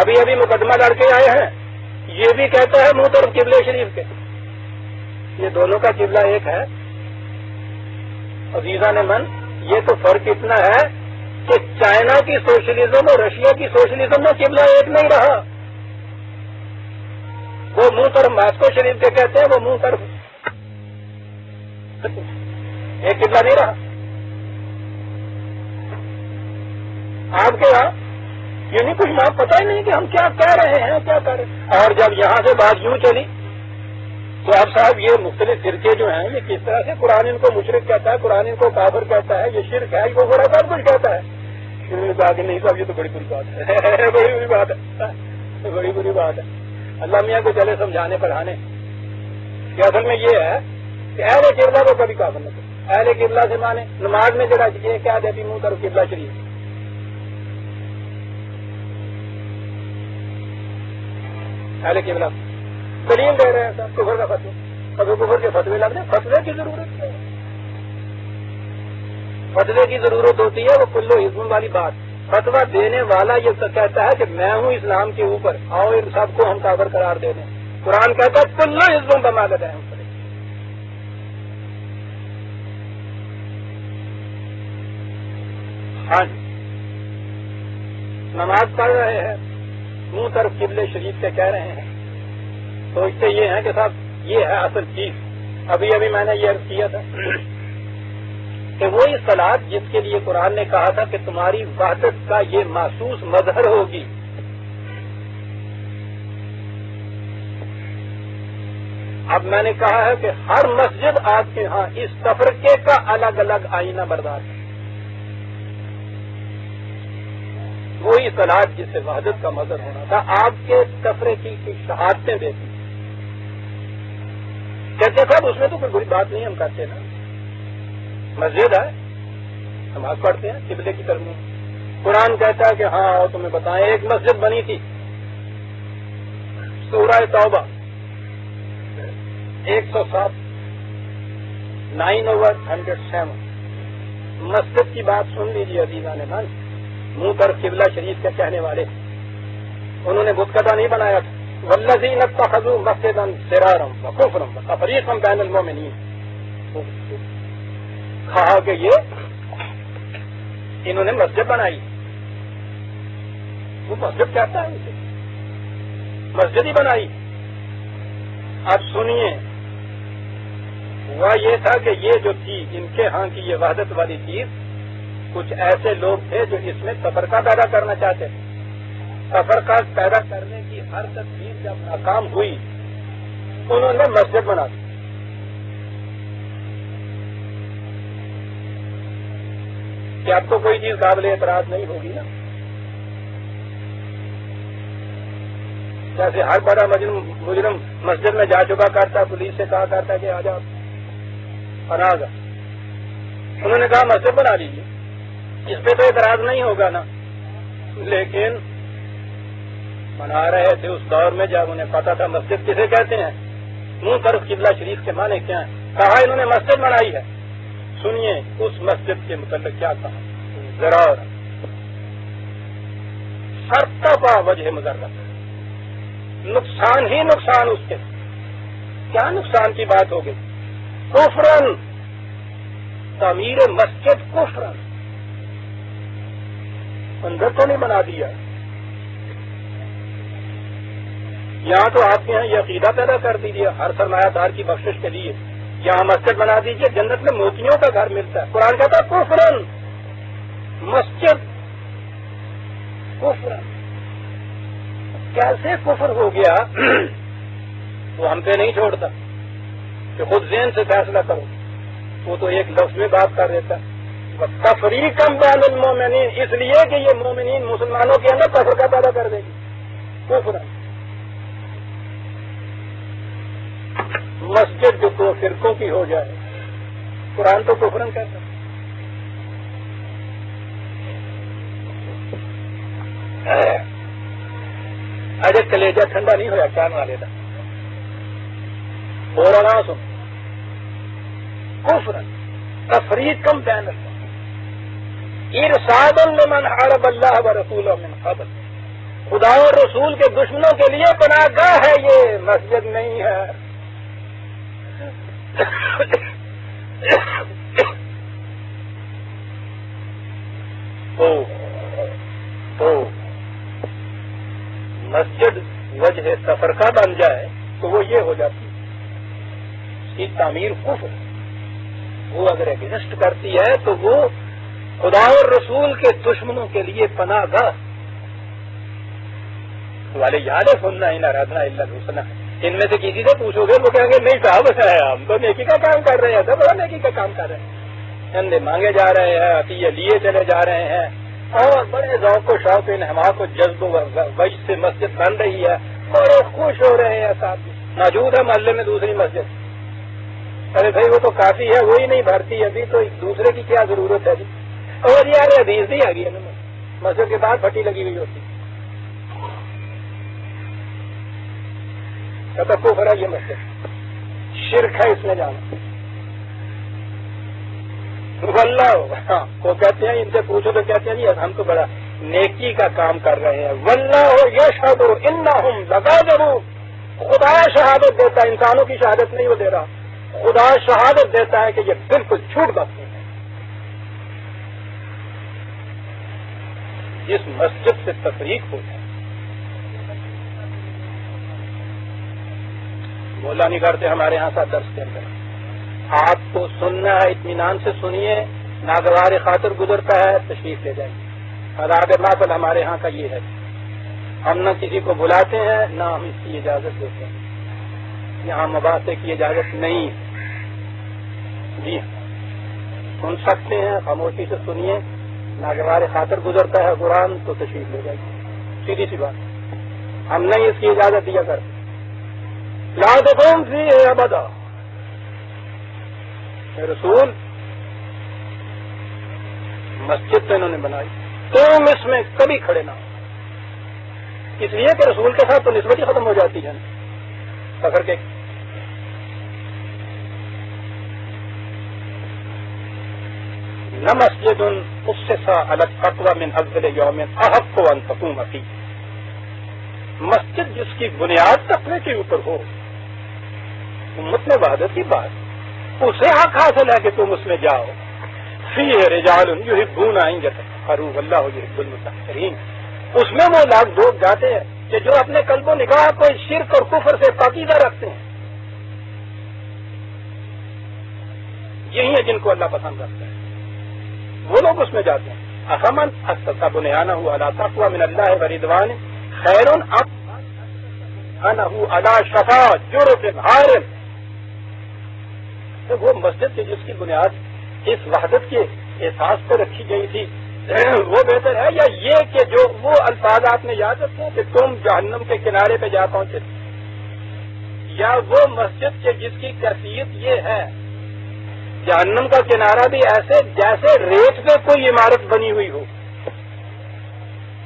ابھی ابھی مقدمہ لڑ کے آئے ہیں. یہ بھی کہتا ہے منہ طرف قبلہ شریف کے. یہ دونوں کا قبلہ ایک ہے. عزیزان من، یہ تو فرق اتنا ہے کہ چائنا کی سوشلزم اور رشیا کی سوشلزم میں قبلہ ایک نہیں رہا. وہ منہ طرف ماسکو شریف کے کہتے ہیں، وہ منہ طرف ایک قبلہ نہیں رہا. آپ کے یہاں یعنی کچھ نہ پتہ ہی نہیں کہ ہم کیا کہہ رہے ہیں کیا کر رہے ہیں. اور جب یہاں سے بات یوں چلی تو اب صاحب یہ مختلف فرقے جو ہیں یہ کس طرح سے قرآن ان کو مشرک کہتا ہے، قرآن ان کو کافر کہتا ہے، یہ شرک ہے، یہ برا سب کچھ کہتا ہے. انہوں نے کہا کہ نہیں صاحب یہ تو بڑی بری بات ہے. بڑی بری بات ہے، بڑی بری بات ہے. اللہ میاں کو چلے سمجھانے پڑھانے کہ اصل میں یہ ہے کہ اہل قبلہ کو کبھی کافر نہ کرے. اہل قبلہ سے مانے نماز میں ذرا یہ کیا دیتی منہ طرف قبلہ شریف. اہل قبلہ دلیل دے رہے ہیں صاحب کفر کا فتوی. ابھی کفر کے فتوی لگ رہے ہیں. فتوے کی ضرورت ہے. فتوے کی ضرورت ہوتی ہے وہ کلو حزب والی بات. فتویٰ دینے والا یہ کہتا ہے کہ میں ہوں اسلام کے اوپر، آؤ ان سب کو ہم کافر قرار دے دیں. قرآن کہتا ہے کلو حزب بمالت ہے. ہاں جی، نماز پڑھ رہے ہیں منہ طرف قبلہ شریف سے کہہ رہے ہیں تو اس سے یہ ہے کہ صاحب یہ ہے اصل چیز. ابھی ابھی میں نے یہ عرض کیا تھا کہ وہی صلاۃ جس کے لیے قرآن نے کہا تھا کہ تمہاری وحدت کا یہ محسوس مظہر ہوگی. اب میں نے کہا ہے کہ ہر مسجد آپ کے ہاں اس تفرقے کا الگ الگ آئینہ بردار ہے. وہی صلاۃ جس سے وحدت کا مظہر ہونا تھا آپ کے تفریقی کی شہادتیں دیتی کہتے صاحب اس میں تو کوئی بری بات نہیں ہم کرتے نا. مسجد ہے نماز پڑھتے ہیں قبلے کی طرف. قرآن کہتا ہے کہ ہاں اور تمہیں بتائیں ایک مسجد بنی تھی سورہ توبہ 107 9/107. مسجد کی بات سن لیجیے عزیزان من. منہ پر قبلہ شریف کے کہنے والے انہوں نے بت کدہ نہیں بنایا تھا. والذین اتخذوا مسجدا ضرارا وکفرا وتفریقا بین المؤمنین. کہا کہ یہ انہوں نے مسجد بنائی. وہ مسجد کہتا ہے اسے مسجد ہی بنائی. اب سنیے ہوا یہ تھا کہ یہ جو تھی ان کے ہاں کی یہ وحدت والی چیز کچھ ایسے لوگ تھے جو اس میں تفرقہ پیدا کرنا چاہتے تھے. تفرقہ پیدا کرنے کی ہر تدبیر جب ناکام ہوئی انہوں نے مسجد بنا دی. کہ اب تو کوئی چیز قابل اعتراض نہیں ہوگی نا. جیسے ہر بڑا مجرم مسجد میں جا چکا کرتا, پولیس سے کہا کرتا کہ آ جاؤ پناہ گا. انہوں نے کہا مسجد بنا لیجیے, اس پہ تو اعتراض نہیں ہوگا نا. لیکن بنا رہے تھے اس دور میں جب انہیں پتا تھا مسجد کسے کہتے ہیں, منہ طرف قبلہ شریف کے معنی کیا ہیں. کہا انہوں نے مسجد بنائی ہے. سنیے اس مسجد کے متعلق کیا کہا. ضرور سرتپا وجہ مضرت, نقصان ہی نقصان. اس کے کیا نقصان کی بات ہوگی. کفرن, تعمیر مسجد کفرن, اندر تو نہیں بنا دیا. یہاں تو آپ کے یہاں یہ عقیدہ پیدا کر دیجیے ہر سرمایہ دار کی بخشش کے لیے یہاں مسجد بنا دیجیے, جنت میں موتیوں کا گھر ملتا ہے. قرآن کہتا ہے کفرن, مسجد کفرن. کیسے کفر ہو گیا وہ ہم پہ نہیں چھوڑتا کہ خود ذہن سے فیصلہ کرو. وہ تو ایک لفظ میں بات کر دیتا ہے. تفریقاً بین المومنین, اس لیے کہ یہ مومنین مسلمانوں کے اندر تفرقہ پیدا کر دے گی. کفرن, مسجد جو دو فرقوں کی ہو جائے, قرآن تو کفرن کہتا ہے. اجے کلیجہ ٹھنڈا نہیں ہوا کان والے کا, اور نہ سن. کفرن تفریقاً بین ارصادا لمن حارب اللہ ورسولہ من قبل, خدا اور رسول کے دشمنوں کے لیے پناہ گاہ ہے. یہ مسجد نہیں ہے. تو مسجد وجہ تفرقہ بن جائے تو وہ یہ ہو جاتی ہے. اس کی تعمیر کفر, وہ اگر ایگزسٹ کرتی ہے تو وہ خدا اور رسول کے دشمنوں کے لیے پناہ گاہ. والے یاد ہے سننا ہی نہ رہنا اللہ حسنا. ان میں سے کسی سے پوچھو گے وہ کہیں گے نہیں صاحب ہم تو نیکی کا کام کر رہے ہیں, سب بڑا نیکی کا کام کر رہے ہیں, چندے مانگے جا رہے ہیں, عطیے لیے چلے جا رہے ہیں, اور بڑے ذوق و شوق انہماک و جذب و وجہ سے مسجد بن رہی ہے, بڑے خوش ہو رہے ہیں. صاحب موجود ہے محلے میں دوسری مسجد, ارے بھائی وہ تو کافی ہے, وہی نہیں بھرتی, ابھی تو دوسرے کی کیا ضرورت ہے جی. اور یار حدیث دی آ گئی ہے, مسجد کے بعد پھٹی لگی ہوئی ہوتی. کفر ہے یہ مسجد, شرک ہے اس میں جانا. واللہ وہ کہتے ہیں, ان سے پوچھو تو کہتے ہیں جی ہم تو بڑا نیکی کا کام کر رہے ہیں. واللہ یشہد انہم لکاذبون, خدا شہادت دیتا ہے, انسانوں کی شہادت نہیں وہ دے رہا, خدا شہادت دیتا ہے کہ یہ بالکل جھوٹ باتیں ہیں. جس مسجد سے تفریق ہو جائے, مولا نہیں کرتے ہمارے یہاں ساتھ درس کے اندر, آپ کو سننا ہے اطمینان سے سنیے, ناگوار خاطر گزرتا ہے تشریف لے جائیے. آداب محفل ہمارے ہاں کا یہ ہے, ہم نہ کسی کو بلاتے ہیں نہ ہم اس کی اجازت دیتے ہیں. یہاں مباحثے کی اجازت نہیں. جی سن سکتے ہیں, خاموشی سے سنیے, ناگوار خاطر گزرتا ہے قرآن تو تشریف لے جائیے. سیدھی سی بات, ہم نہیں اس کی اجازت دیا کرتے. لا تقوم فیہ ابدا, رسول مسجد تو انہوں نے بنائی, تم اس میں کبھی کھڑے نہ ہو. اس لیے کہ رسول کے ساتھ تو نسبت ہی ختم ہو جاتی ہے فخر کے. نہ مسجد اسسا علی التقوی من اول یوم احق ان تقوم فیہ, مسجد جس کی بنیاد تقوی کے اوپر ہو, امت میں وحدت کی بات, اسے حق حاصل ہے کہ تم اس میں جاؤ. فیہ رجال یحبون ان یتطہروا واللہ یحب المطہرین, اس میں وہ لوگ جاتے ہیں کہ جو اپنے قلب و نگاہ کو شرک اور کفر سے پاکیزہ رکھتے ہیں. یہی ہے جن کو اللہ پسند کرتا ہے. وہ لوگ اس میں جاتے ہیں. افمن اسس بنیانہ علی تقوی من اللہ ورضوان خیر ام بنیانہ علی شفا جرف ہار. تو وہ مسجد کی جس کی بنیاد اس وحدت کے احساس پر رکھی گئی تھی وہ بہتر ہے یا یہ کہ جو وہ الفاظ آپ نے یاد رکھے کہ تم جہنم کے کنارے پہ جا پہنچے، یا وہ مسجد کے جس کی کیفیت یہ ہے جہنم کا کنارہ بھی ایسے جیسے ریت پہ کوئی عمارت بنی ہوئی ہو.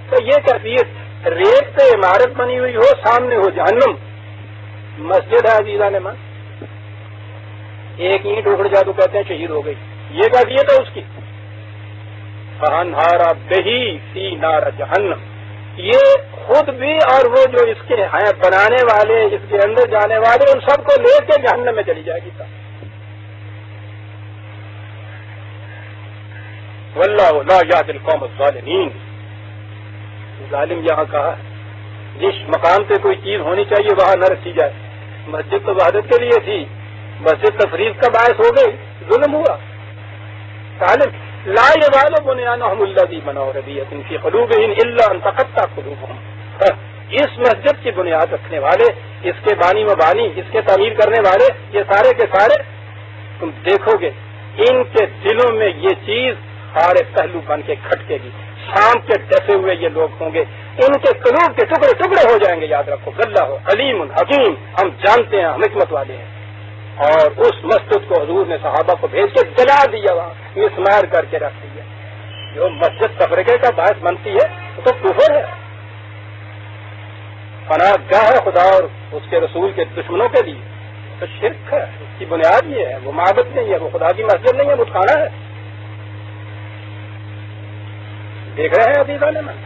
تو یہ کیفیت ریت پہ عمارت بنی ہوئی ہو، سامنے ہو جہنم. مسجد ہے عزیزان من، ایک اینٹ اکھڑ جائے تو کہتے ہیں شہید ہو گئی. یہ کیفیت ہے اس کی. فانہارا بہی فی نار جہنم. یہ خود بھی اور وہ جو اس کے ہیں بنانے والے، اس کے اندر جانے والے، ان سب کو لے کے جہنم میں چلی جائے گی. واللہ لا یہدی القوم الظالمین. ظالم یہاں کہا جس مقام پہ کوئی چیز ہونی چاہیے وہاں نہ رکھی جائے. مسجد تو وحدت کے لیے تھی، مسجد تفریق کا باعث ہو گئی، ظلم ہوا. ظالم لا یزال بنیانہم الذی بنوا ربیۃ فی قلوبہم الا ان تقطع قلوبہم. اس مسجد کی بنیاد رکھنے والے، اس کے بانی و بانی، اس کے تعمیر کرنے والے، یہ سارے کے سارے تم دیکھو گے ان کے دلوں میں یہ چیز ہارے پہلو بن کے کھٹکے گی. شام کے ڈسے ہوئے یہ لوگ ہوں گے، ان کے قلوب کے ٹکڑے ٹکڑے ہو جائیں گے. یاد رکھو اللہ علیم حکیم، ہم جانتے ہیں، ہم حکمت والے ہیں. اور اس مسجد کو حضور نے صحابہ کو بھیج کے جلا دیا، وہاں مسمار کر کے رکھ دیا. جو مسجد تفرقے کا باعث بنتی ہے وہ تو کفر ہے، پناہ گاہ ہے خدا اور اس کے رسول کے دشمنوں کے لیے. تو شرک ہے، اس کی بنیاد یہ ہے. وہ معبد نہیں ہے، وہ خدا کی مسجد نہیں ہے، وہ کھانا ہے. دیکھ رہے ہیں عزیزان من.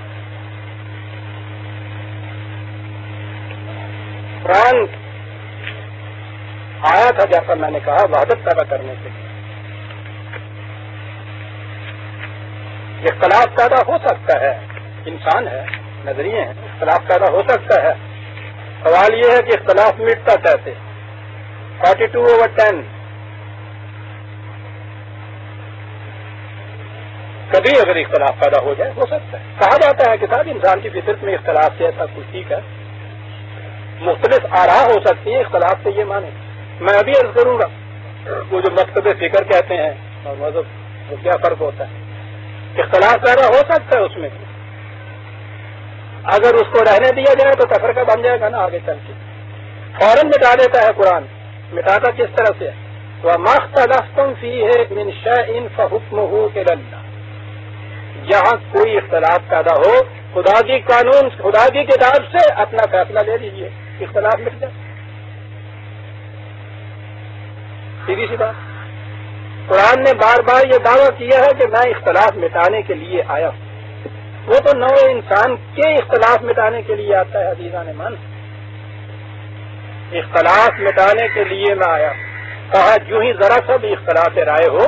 قرآن آیا تھا جیسا میں نے کہا وحدت پیدا کرنے کے لیے. اختلاف پیدا ہو سکتا ہے، انسان ہے، نظریے ہیں، اختلاف پیدا ہو سکتا ہے. سوال یہ ہے کہ اختلاف مٹتا کیسے. 42/10 کبھی اگر اختلاف پیدا ہو جائے ہو سکتا ہے. کہا جاتا ہے کہ صاحب انسان کی فطرت میں اختلاف سے ایسا کچھ ٹھیک ہے. مختلف آراء ہو سکتی ہیں، اختلاف سے یہ مانے. میں ابھی عرض کروں گا وہ جو مکتب فکر کہتے ہیں اور مذہب، وہ کیا فرق ہوتا ہے. اختلاف پیدا ہو سکتا ہے اس میں، اگر اس کو رہنے دیا جائے تو تفرقہ بن جائے گا نا آگے چل کے. فوراً مٹا دیتا ہے قرآن. مٹاتا کس طرح سے؟ وَمَا اخْتَلَفْتُمْ فِيهِ مِنْ شَيْءٍ فَحُكْمُهُ إِلَى اللَّهِ. جہاں کوئی اختلاف پیدا ہو، خدا کی قانون، خدا کی کتاب سے اپنا فیصلہ لے لیجیے، اختلاف مٹ جائے. سیدھی سی بات. قرآن نے بار بار یہ دعویٰ کیا ہے کہ میں اختلاف مٹانے کے لیے آیا ہوں. وہ تو نوع انسان کے اختلاف مٹانے کے لیے آتا ہے عزیزان من. اختلاف مٹانے کے لیے میں آیا. کہا جو ہی ذرا سا بھی اختلاف رائے ہو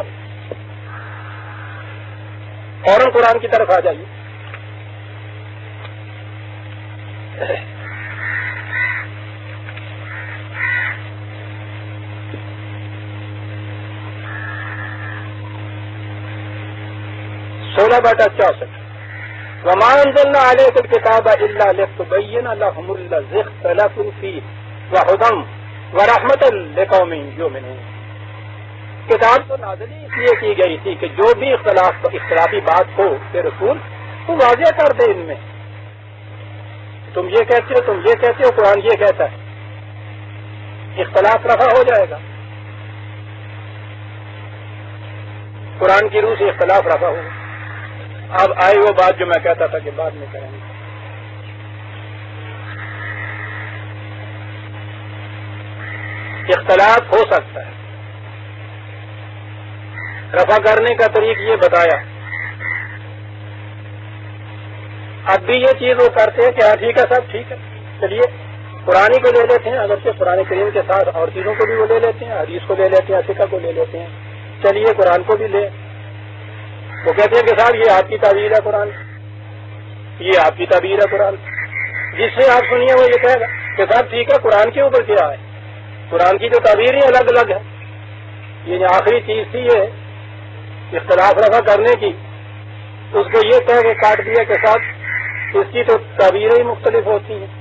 فوراً قرآن کی طرف آ جائیے. (16/64) وَمَا أَنزَلْنَا عَلَيْكَ الْكِتَابَ إِلَّا لِتُبَيِّنَ لَهُمُ الَّذِي اخْتَلَفُوا فِيهِ وَهُدًى وَرَحْمَةً لِقَوْمٍ يُؤْمِنُونَ. کتاب تو نازل اس لیے کی گئی تھی کہ جو بھی اختلافی بات ہو کہ رسول تو واضح کر دے. ان میں تم یہ کہتے ہو، تم یہ کہتے ہو، قرآن یہ کہتا ہے، اختلاف رفع ہو جائے گا. قرآن کی روح سے اختلاف رفع ہو. اب آئی وہ بات جو میں کہتا تھا کہ بعد میں کریں گے. اختلاف ہو سکتا ہے. رفع کرنے کا طریق یہ بتایا. اب بھی یہ چیز وہ کرتے ہیں کہ ہاں ٹھیک ہے صاحب ٹھیک ہے، چلیے قرآن کو لے لیتے ہیں. اگرچہ قرآن کریم کے ساتھ اور چیزوں کو بھی وہ لے لیتے ہیں، حدیث کو لے لیتے ہیں، فقہ کو لے لیتے ہیں. چلیے قرآن کو بھی لے. وہ کہتے ہیں کہ صاحب یہ آپ کی تعبیر ہے قرآن، یہ آپ کی تعبیر ہے قرآن. جس سے آپ سنیے وہ یہ کہے گا کہ صاحب ٹھیک ہے قرآن کے اوپر کیا ہے، قرآن کی جو تعبیر ہی الگ الگ ہے. یہ آخری چیز تھی یہ اختلاف رفع کرنے کی، اس کو یہ کہہ کے کاٹ دیا کے ساتھ اس کی تو تعبیریں ہی مختلف ہوتی ہیں،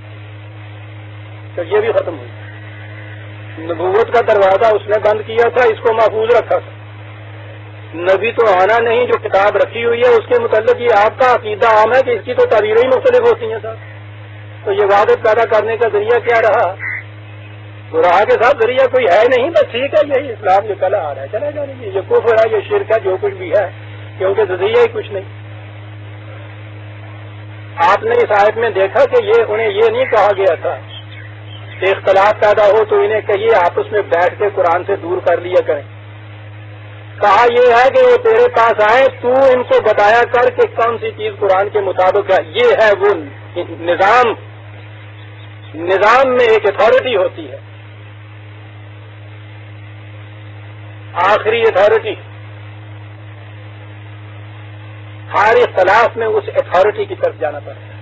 تو یہ بھی ختم ہوئی۔ نبوت کا دروازہ اس نے بند کیا تھا، اس کو محفوظ رکھا تھا۔ نبی تو آنا نہیں، جو کتاب رکھی ہوئی ہے اس کے متعلق یہ آپ کا عقیدہ عام ہے کہ اس کی تو تعبیریں ہی مختلف ہوتی ہیں صاحب، تو یہ وحدت پیدا کرنے کا ذریعہ کیا رہا؟ تو رہا کے ساتھ ذریعہ کوئی ہے نہیں، بس ٹھیک ہے یہی اسلام جو چلا آ رہا ہے چلا جانے یہ کفر ہے، یہ شرک ہے، جو کچھ بھی ہے، کیونکہ ذریعہ ہی کچھ نہیں۔ آپ نے اس آیت میں دیکھا کہ انہیں یہ نہیں کہا گیا تھا کہ اختلاف پیدا ہو تو انہیں کہیے آپس میں بیٹھ کے قرآن سے دور کر لیا کریں، کہا یہ ہے کہ وہ تیرے پاس آئے، تو ان کو بتایا کر کہ کون سی چیز قرآن کے مطابق ہے۔ یہ ہے وہ نظام میں ایک اتھارٹی ہوتی ہے، آخری اتھارٹی، ہر اختلاف میں اس اتھارٹی کی طرف جانا پڑتا ہے،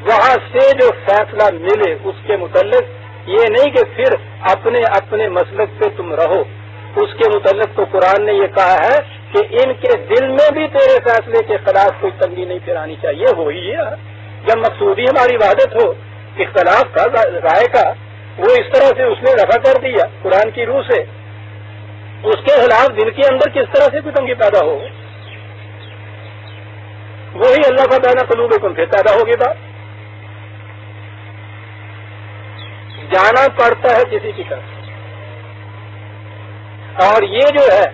وہاں سے جو فیصلہ ملے اس کے متعلق، یہ نہیں کہ پھر اپنے اپنے مسلک پہ تم رہو۔ اس کے متعلق تو قرآن نے یہ کہا ہے کہ ان کے دل میں بھی تیرے فیصلے کے خلاف کوئی تنگی نہیں پھرانی چاہیے۔ وہی ہے جب مقصودی ہماری وحدت ہو، اختلاف کا رائے کا وہ اس طرح سے اس نے رفع کر دیا قرآن کی روح سے، اس کے خلاف دل کے اندر کس طرح سے کوئی تنگی پیدا ہو، وہی اللہ کا بین قلوبکم پھر پیدا ہوگی بات، جانا پڑتا ہے کسی کی طرف۔ اور یہ جو ہے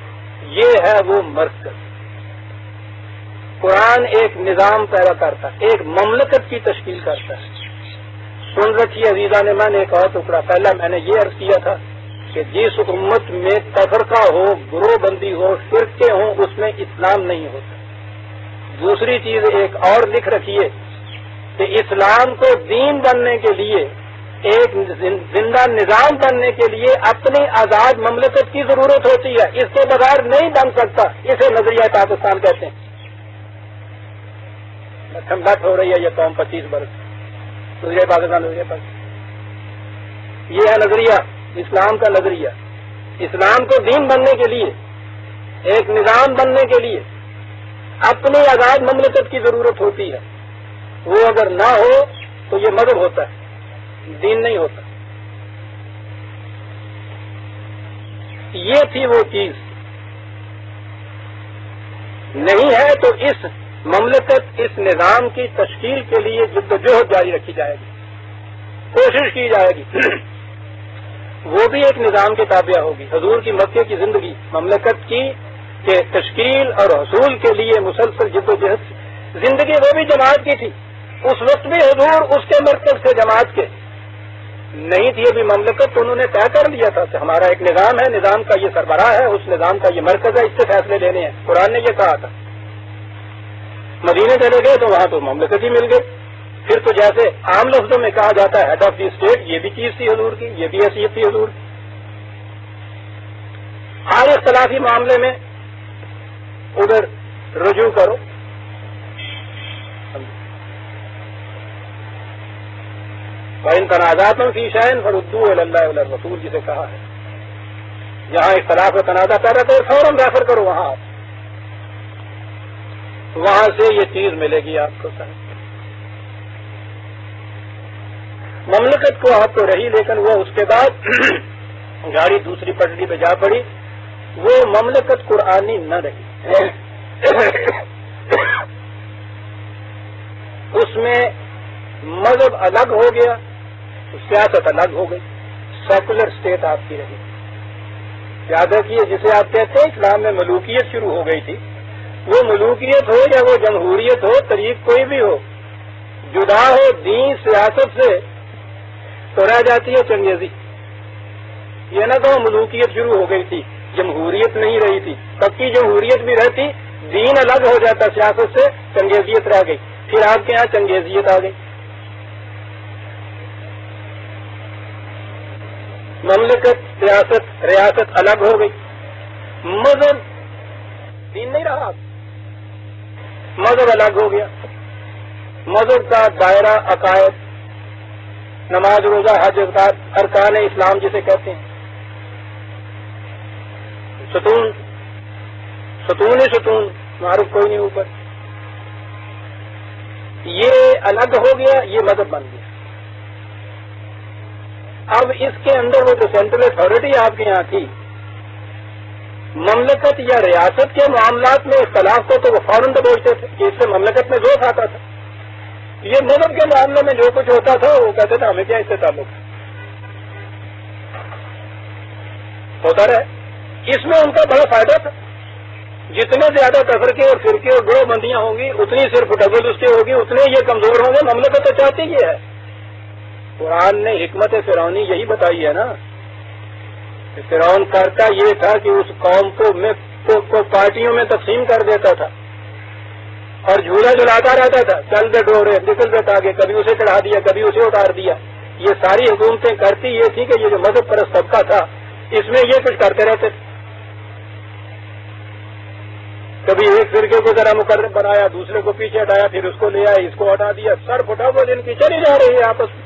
یہ ہے وہ مرکز، قرآن ایک نظام پیدا کرتا ہے، ایک مملکت کی تشکیل کرتا ہے۔ سن رکھیے عزیزہ نے، میں نے ایک اور ٹکڑا پہلا میں نے یہ عرض کیا تھا کہ جس امت میں تفرقہ ہو، گروہ بندی ہو، فرقے ہوں، اس میں اسلام نہیں ہوتا۔ دوسری چیز ایک اور لکھ رکھیے کہ اسلام کو دین بننے کے لیے، ایک زندہ نظام بننے کے لیے اپنی آزاد مملکت کی ضرورت ہوتی ہے، اس کے بغیر نہیں بن سکتا۔ اسے نظریہ پاکستان کہتے ہیں۔ ٹھنڈک ہو رہی ہے یہ قوم 25 برس، نظریہ پاکستان، نظریہ پاکستان، یہ ہے نظریہ اسلام کا نظریہ۔ اسلام کو دین بننے کے لیے، ایک نظام بننے کے لیے اپنی آزاد مملکت کی ضرورت ہوتی ہے، وہ اگر نہ ہو تو یہ مذہب ہوتا ہے، دین نہیں ہوتا۔ یہ تھی وہ چیز، نہیں ہے تو اس مملکت، اس نظام کی تشکیل کے لیے جدوجہد جاری رکھی جائے گی، کوشش کی جائے گی، وہ بھی ایک نظام کے تابع ہوگی۔ حضور کی مکے کی زندگی مملکت کی کہ تشکیل اور حصول کے لیے مسلسل جدوجہد، زندگی وہ بھی جماعت کی تھی، اس وقت بھی حضور اس کے مرکز سے جماعت کے نہیں تھی ابھی مملکت، تو انہوں نے طے کر لیا تھا کہ ہمارا ایک نظام ہے، نظام کا یہ سربراہ ہے، اس نظام کا یہ مرکز ہے، اس سے فیصلے لینے ہیں۔ قرآن نے یہ کہا تھا۔ مدینے چلے گئے تو وہاں تو مملکت ہی مل گئی۔ پھر تو جیسے عام لفظوں میں کہا جاتا ہے ہیڈ آف دی اسٹیٹ، یہ بھی چیز تھی حضور کی، یہ بھی حیثیت تھی حضور کی۔ ہر اختلافی معاملے میں ادھر رجوع کرو۔ وَإِن تَنَازَعْتُمْ فِي شَيْءٍ فَرُدُّوهُ إِلَى اللَّهِ وَالرَّسُولِ جسے کہا ہے، جہاں اختلاف و تنازع پیدا تو فوراً ریفر کرو وہاں سے یہ چیز ملے گی آپ کو۔ مملکت کو آپ تو رہی، لیکن وہ اس کے بعد گاڑی دوسری پٹری پہ جا پڑی، وہ مملکت قرآنی نہ رہی، اس میں مذہب الگ ہو گیا، سیاست الگ ہو گئی، سیکولر اسٹیٹ آپ کی رہی۔ یاد رکھیے جسے آپ کہتے ہیں اسلام میں ملوکیت شروع ہو گئی تھی، وہ ملوکیت ہو یا وہ جمہوریت ہو، طریق کوئی بھی ہو، جدا ہو دین سیاست سے تو رہ جاتی ہے چنگیزی۔ یہ نہ کہ ملوکیت شروع ہو گئی تھی، جمہوریت نہیں رہی تھی، پکی جمہوریت بھی رہتی، دین الگ ہو جاتا سیاست سے، چنگیزیت رہ گئی، پھر آپ کے یہاں چنگیزیت آ گئی۔ مملکت، سیاست، ریاست الگ ہو گئی، مذہب دین نہیں رہا، مذہب الگ ہو گیا۔ مذہب کا دائرہ عقائد، نماز، روزہ، حج، زکات، ارکان اسلام جسے کہتے ہیں، ستون ستون ہی ستون، معروف کوئی نہیں اوپر. یہ الگ ہو گیا، یہ مذہب بن گیا. اب اس کے اندر وہ جو سینٹرل اتھارٹی آپ کے یہاں تھی، مملکت یا ریاست کے معاملات میں اختلاف کو تو وہ فوراً دبوچتے تھے کہ اس سے مملکت میں ذوق آتا تھا. یہ مذہب کے معاملے میں جو کچھ ہوتا تھا وہ کہتے تھے ہمیں کیا اس سے تعلق ہے، ہوتا رہے. اس میں ان کا بڑا فائدہ تھا. جتنے زیادہ تفرقے اور فرقے اور گروہ بندیاں ہوں گی اتنی صرف ڈبل اس کی ہوگی، اتنے یہ کمزور ہوں گے. مملکت تو چاہتی یہ ہے. قرآن نے حکمت فرعونی یہی بتائی ہے نا. فرعون کرتا یہ تھا کہ اس قوم کو پارٹیوں میں تقسیم کر دیتا تھا اور جھولا جلاتا رہتا تھا. چل دے ڈورے نکل دے آگے، کبھی اسے چڑھا دیا کبھی اسے اتار دیا. یہ ساری حکومتیں کرتی یہ تھی کہ یہ جو مذہب پرست طبقہ تھا اس میں یہ کچھ کرتے رہتے تھے. کبھی ایک فرقے کو ذرا مقرر بنایا، دوسرے کو پیچھے ہٹایا، پھر اس کو لے آیا، اس کو ہٹا دیا. سر پھٹا وہ دن کی چلی جا رہی ہے آپس میں.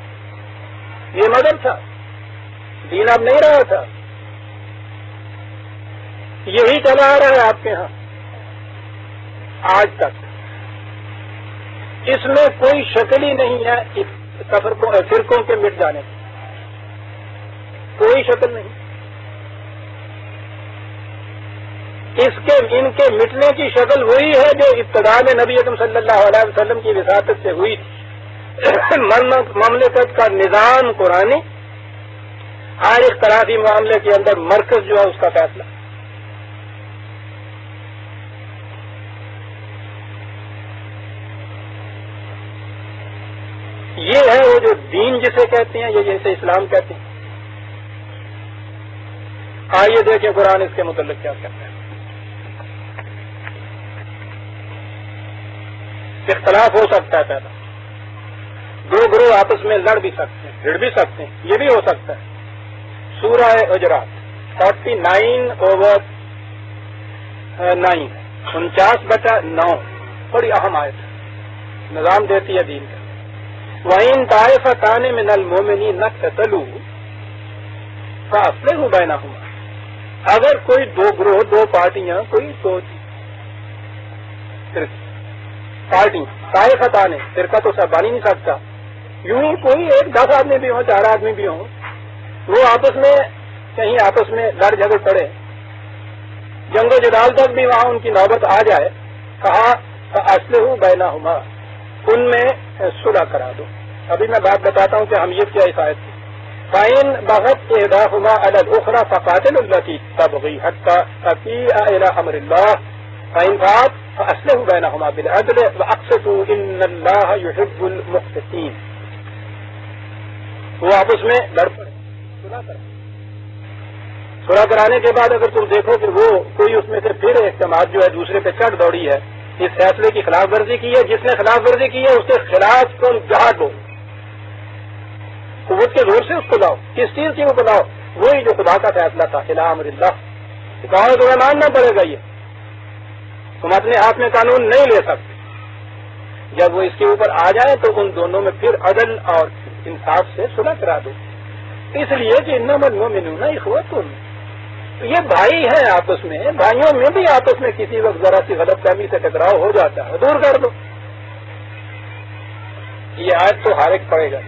یہ مذہب تھا، دین اب نہیں رہا تھا. یہی چلا آ رہا ہے آپ کے ہاں آج تک. اس میں کوئی شکل ہی نہیں ہے فرقوں کے مٹ جانے کی، کوئی شکل نہیں. ان کے مٹنے کی شکل وہی ہے جو ابتدا میں نبی اکرم صلی اللہ علیہ وسلم کی وساطت سے ہوئی تھی. مملکت کا نظام قرآنی، ہر اختلافی معاملے کے اندر مرکز جو ہے اس کا فیصلہ. یہ ہے وہ جو دین جسے کہتے ہیں، یہ جسے اسلام کہتے ہیں. آئیے دیکھیں قرآن اس کے متعلق کیا کہتا ہے. اختلاف ہو سکتا ہے پیدا، دو گروہ آپس میں لڑ بھی سکتے ہیں، بھڑ بھی سکتے ہیں، یہ بھی ہو سکتا ہے. سورہ حجرات 49/9 49/9 بڑی اہم آیت ہے، نظام دیتی ہے دین کا. وَإِن طَائِفَتَانِ مِنَ الْمُؤْمِنِينَ اقْتَتَلُوا فَأَصْلِحُوا بَيْنَهُمَا. اگر کوئی دو گروہ، دو پارٹیاں، کوئی دو پارٹی، طائفتان، فرقہ تو سب بن ہی نہیں سکتا. یوں ہی کوئی 10 آدمی بھی ہوں، 4 آدمی بھی ہوں، وہ آپس میں کہیں آپس میں لڑ جھگڑ پڑے، جنگ و جدال تک بھی وہاں ان کی نوبت آ جائے. کہا فَأَصْلِحُوا بَيْنَهُمَا، ان میں صلح کرا دو. ابھی میں بات بتاتا ہوں کہ ہمیت کیا اس آیت کی. فَإِن بَغَتْ إِحْدَاهُمَا عَلَى الْأُخْرَى فَقَاتِلُوا الَّتِي تَبْغِي حَتَّى تَفِيءَ إِلَى أَمْرِ اللَّهِ فَإِن فَاءَتْ فَأَصْلِحُوا بَيْنَهُمَا بِالْعَدْلِ وَأَقْسِطُوا إِنَّ اللَّهَ يُحِبُّ الْمُقْسِطِينَ. وہ آپس میں لڑ پڑے، صلح کریں. صلح کرانے کے بعد اگر تم دیکھو کہ وہ کوئی اس میں سے پھر ایک جماعت جو ہے دوسرے پہ چڑھ دوڑی ہے، اس فیصلے کی خلاف ورزی کی ہے، جس نے خلاف ورزی کی ہے اس کے خلاف تم جہاد دو، قوت کے زور سے اس کو لاؤ. کس چیز کی وہ لاؤ؟ وہی جو خدا کا فیصلہ تھا، الی امر اللہ. کہا تمہیں ماننا پڑے گا، یہ تم اپنے ہاتھ میں قانون نہیں لے سکتے. جب وہ اس کے اوپر آ جائے تو ان دونوں میں پھر عدل اور انصاف سے صلح کرا دو. اس لیے کہ انما المؤمنون اخوۃ، یہ بھائی ہیں آپس میں، بھائیوں میں بھی آپس میں کسی وقت ذرا سی غلط فہمی سے ٹکراؤ ہو جاتا ہے، دور کر دو. یہ آیت تو ہر ایک پڑے گا.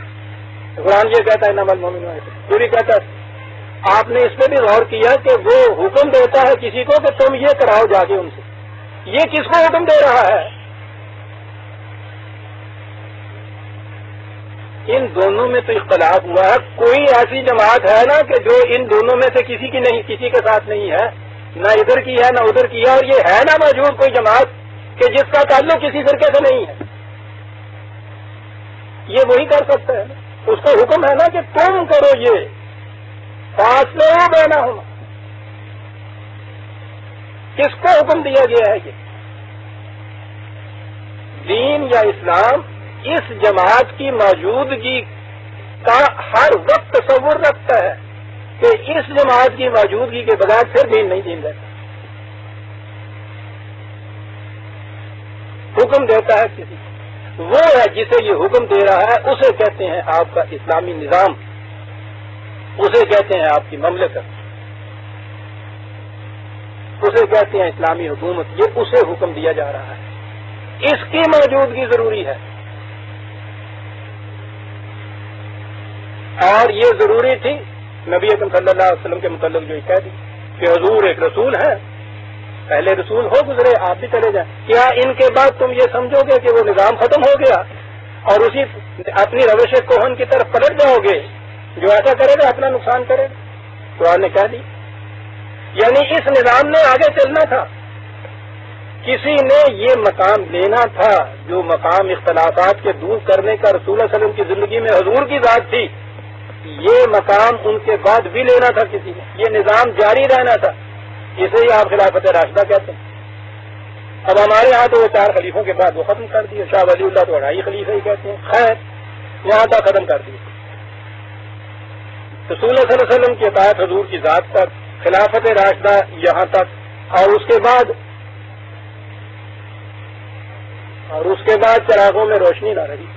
قرآن یہ کہتا ہے انما المؤمنون، پوری کہتا ہے. آپ نے اس پہ بھی غور کیا کہ وہ حکم دیتا ہے کسی کو کہ تم یہ کراؤ جا کے ان سے، یہ کس کو حکم دے رہا ہے؟ ان دونوں میں تو اختلاف ہوا ہے. کوئی ایسی جماعت ہے نا کہ جو ان دونوں میں سے کسی کی نہیں، کسی کے ساتھ نہیں ہے، نہ ادھر کی ہے نہ ادھر کی ہے. اور یہ ہے نا موجود کوئی جماعت کہ جس کا تعلق کسی فرقے سے نہیں ہے. یہ وہی کر سکتا ہے، اس کو حکم ہے نا کہ تم کرو یہ. فاصلہ بینہما، کس کو حکم دیا گیا ہے؟ یہ دین یا اسلام اس جماعت کی موجودگی کا ہر وقت تصور رکھتا ہے کہ اس جماعت کی موجودگی کے بغیر پھر دین نہیں دین رہتا. حکم دیتا ہے کسی کو، وہ ہے جسے یہ حکم دے رہا ہے، اسے کہتے ہیں آپ کا اسلامی نظام، اسے کہتے ہیں آپ کی مملکت. اسے کہتے ہیں اسلامی حکومت. یہ اسے حکم دیا جا رہا ہے, اس کی موجودگی ضروری ہے. اور یہ ضروری تھی نبی اکرم صلی اللہ علیہ وسلم کے متعلق جو کہہ دی کہ حضور ایک رسول ہے, پہلے رسول ہو گزرے, آپ بھی چلے جائیں. کیا ان کے بعد تم یہ سمجھو گے کہ وہ نظام ختم ہو گیا اور اسی اپنی روش کوہن کی طرف پلٹ جاؤ گے؟ جو ایسا کرے گا اپنا نقصان کرے گا. قرآن نے کہہ دی. یعنی اس نظام نے آگے چلنا تھا, کسی نے یہ مقام لینا تھا جو مقام اختلافات کے دور کرنے کا رسول اللہ علیہ وسلم کی زندگی میں حضور کی ذات تھی. یہ مقام ان کے بعد بھی لینا تھا کسی نے, یہ نظام جاری رہنا تھا. اسے ہی آپ خلافت راشدہ کہتے ہیں. اب ہمارے ہاں تو وہ 4 خلیفوں کے بعد وہ ختم کر دیے. شاہ ولی اللہ تو 2.5 خلیفہ ہی کہتے ہیں. خیر, وہاں تک ختم کر دیے. رسول اللہ صلی اللہ علیہ وسلم کی اطاعت حضور کی ذات پر, خلافت راشدہ یہاں تک, اور اس کے بعد چراغوں میں روشنی نہ رہی,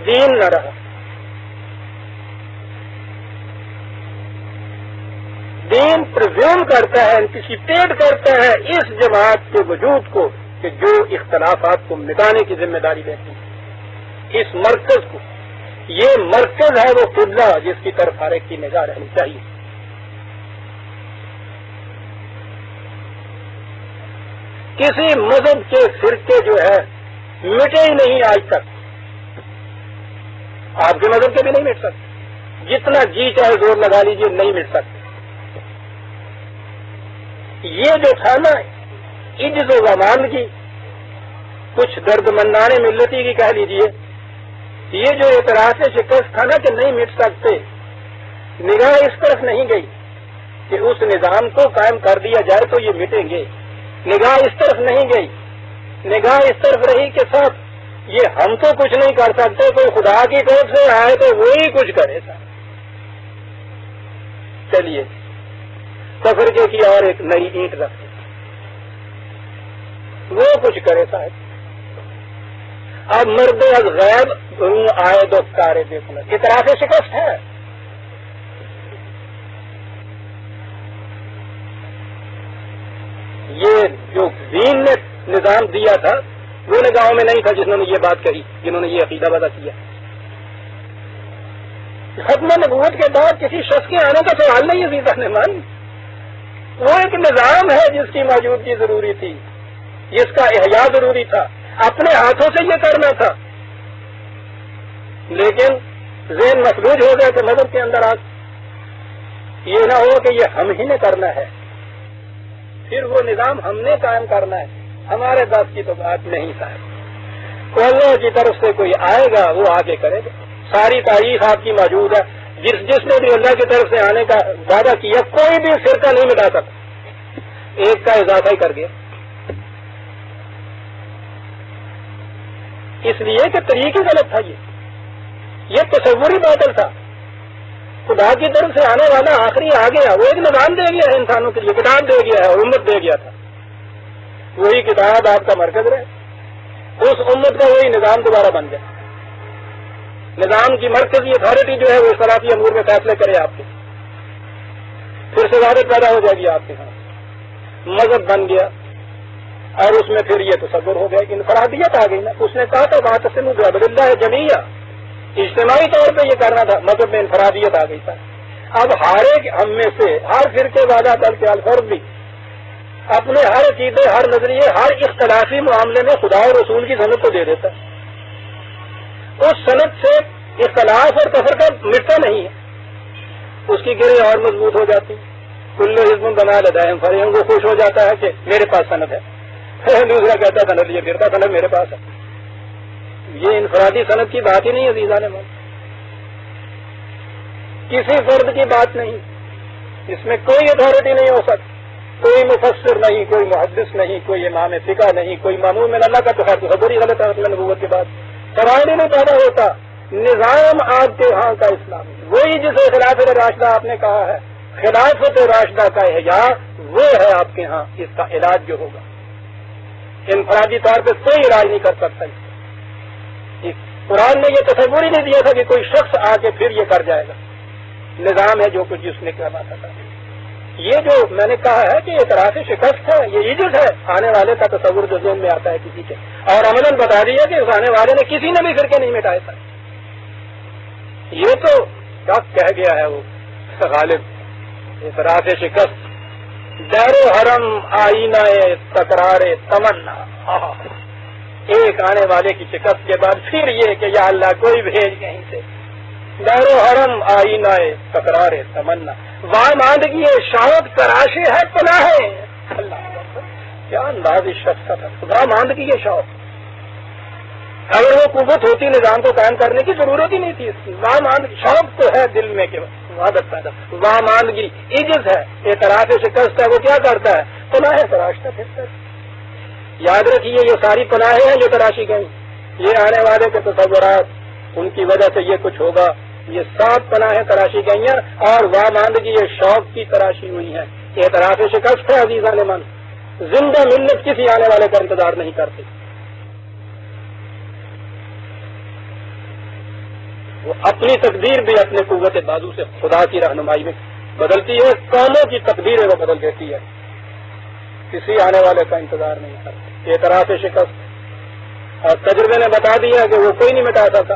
دین نہ رہا. دین پرزیوم کرتا ہے, انٹیسپیٹ کرتا ہے اس جماعت کے وجود کو کہ جو اختلافات کو مٹانے کی ذمہ داری لیتی ہے. اس مرکز کو, یہ مرکز ہے وہ قبلہ جس کی طرف ہر ایک کی نگاہ رہنی چاہیے. کسی مذہب کے فرقے جو ہے مٹے ہی نہیں آج تک. آپ کے مذہب کے بھی نہیں مٹ سکتے, جتنا جی چاہے زور لگا لیجیے, نہیں مٹ سکتے. یہ جو تھا نا عجز و زمانگی, کچھ درد مندانِ ملتی کی کہہ لیجیے, یہ جو اعتراض شکست تھا نا کہ نہیں مٹ سکتے, نگاہ اس طرف نہیں گئی کہ اس نظام کو قائم کر دیا جائے تو یہ مٹیں گے. نگاہ اس طرف نہیں گئی, نگاہ اس طرف رہی کہ صاحب یہ ہم تو کچھ نہیں کر سکتے, کوئی خدا کی طرف سے آئے تو وہی کچھ کرے. صاحب چلیے تفرقے کی اور ایک نئی اینٹ رکھتے, وہ کچھ کرے صاحب. اب مرد از غیب آئے دو کارے دیکھنا, اعتراف شکست ہے. یہ جو دین نے نظام دیا تھا وہ نگاہوں میں نہیں تھا جنہوں نے یہ بات کہی, جنہوں نے یہ عقیدہ وضع کیا. ختم نبوت کے بعد کسی شخص کے آنے کا سوال نہیں ہے عزیزان مان. وہ ایک نظام ہے جس کی موجودگی ضروری تھی, جس کا احیاء ضروری تھا, اپنے ہاتھوں سے یہ کرنا تھا. لیکن ذہن مفلوج ہو گئے تھے مذہب کے اندر. آج یہ نہ ہو کہ یہ ہم ہی نے کرنا ہے, پھر وہ نظام ہم نے قائم کرنا ہے. ہمارے بات کی تو بات نہیں صاحب. تو اللہ کی طرف سے کوئی آئے گا وہ آگے کرے گا. ساری تاریخ آپ کی موجود ہے. جس نے بھی اللہ کی طرف سے آنے کا وعدہ کیا کوئی بھی فرقہ نہیں مٹا سکتا, ایک کا اضافہ ہی کر گیا. اس لیے کہ طریقہ غلط تھا, یہ تصوری باطل تھا. خدا کی طرف سے آنے والا آخری آ گیا, وہ ایک نظام دے گیا ہے انسانوں کے لیے, کتاب دے گیا ہے اور امت دے گیا تھا. وہی کتاب آپ کا مرکز رہے, اس امت کا وہی نظام دوبارہ بن جائے. نظام کی مرکزی اتھارٹی جو ہے وہ اصلاحی امور میں فیصلے کرے آپ کے, پھر سعادت پیدا ہو جائے گی آپ کے ہاں. مذہب بن گیا اور اس میں پھر یہ تصور ہو گیا کہ انفرادیت آ گئی نا. اس نے کہا تھا بات سے اللہ جمیعہ, اجتماعی طور پہ یہ کرنا تھا, مذہب میں انفرادیت آ گئی تھا. اب ہر ایک ہم میں سے ہر فرقے والا بلکہ الفرد بھی اپنے ہر عقیدے, ہر نظریے, ہر اختلافی معاملے میں خدا اور رسول کی سند کو دے دیتا ہے. اس سند سے اختلاف اور تفرقہ مٹتا نہیں ہے, اس کی گرہ اور مضبوط ہو جاتی. کل حزب بنا لدائم فرحیم, وہ خوش ہو جاتا ہے کہ میرے پاس سند ہے. دوسرا کہتا ہے سند لیے پھرتا, سند میرے پاس ہے. یہ انفرادی سند کی بات ہی نہیں ہے عزیزان من, کسی فرد کی بات نہیں. اس میں کوئی اتھارٹی نہیں ہو سکتی, کوئی مفسر نہیں, کوئی محدث نہیں, کوئی امام فقہ نہیں, کوئی مامون من اللہ کا تو تصور ہی غلط ہے. نبوت کے بعد سوال ہی نہیں پیدا ہوتا. نظام آپ کے ہاں کا اسلام وہی جسے خلافت راشدہ آپ نے کہا ہے, خلافت راشدہ کا احیاء وہ ہے آپ کے ہاں. اس کا علاج جو ہوگا انفرادی طور پہ کوئی علاج نہیں کر سکتا. قرآن نے یہ تصور ہی نہیں دیا تھا کہ کوئی شخص آ کے پھر یہ کر جائے گا. نظام ہے جو کچھ اس نے کرنا تھا. یہ جو میں نے کہا ہے کہ اعتراف شکست ہے، یہ عجز ہے آنے والے کا تصور جو ذہن میں آتا ہے کسی کے، اور عملاً بتا دیا کہ اس آنے والے نے کسی نے بھی فرقے نہیں مٹائے تھا. یہ تو کیا کہہ گیا ہے وہ غالب، اعتراف شکست دیر و حرم آئینہ تکرار تمنا. ایک آنے والے کی شکست کے بعد پھر یہ کہ یا اللہ کوئی بھیج کہیں سے، دیر و حرم آئینہ تکرار تمنا. واماندگی شوق تراشے ہے پناہ. اللہ کیا انداز اس شخص کا تھا. واماندگی شوق، اگر وہ قوت ہوتی نظام کو قائم کرنے کی ضرورت ہی نہیں تھی. واماندگی شوق تو ہے دل میں کہ وحدت پیدا. واماندگی عجز ہے، اعتراف شکست ہے، وہ کیا کرتا ہے؟ پناہ تراشتا پھرتا ہے. یاد رکھیے یہ ساری پناہیں ہیں جو تراشی گئی، یہ آنے والے کے تصورات، ان کی وجہ سے یہ کچھ ہوگا، یہ سات پناہیں تراشی گئی ہیں، اور واماندگی یہ شوق کی تراشی ہوئی ہے. اعتراف شکست ہے عزیزان من. زندہ ملت کسی آنے والے کا انتظار نہیں کرتی. وہ اپنی تقدیر بھی اپنے قوت بازو سے خدا کی رہنمائی میں بدلتی ہے، قوموں کی تقدیریں وہ بدل دیتی ہے، کسی آنے والے کا انتظار نہیں کرتی. اعتراف شکست، اور تجربے نے بتا دیا کہ وہ کوئی نہیں مٹا سکتا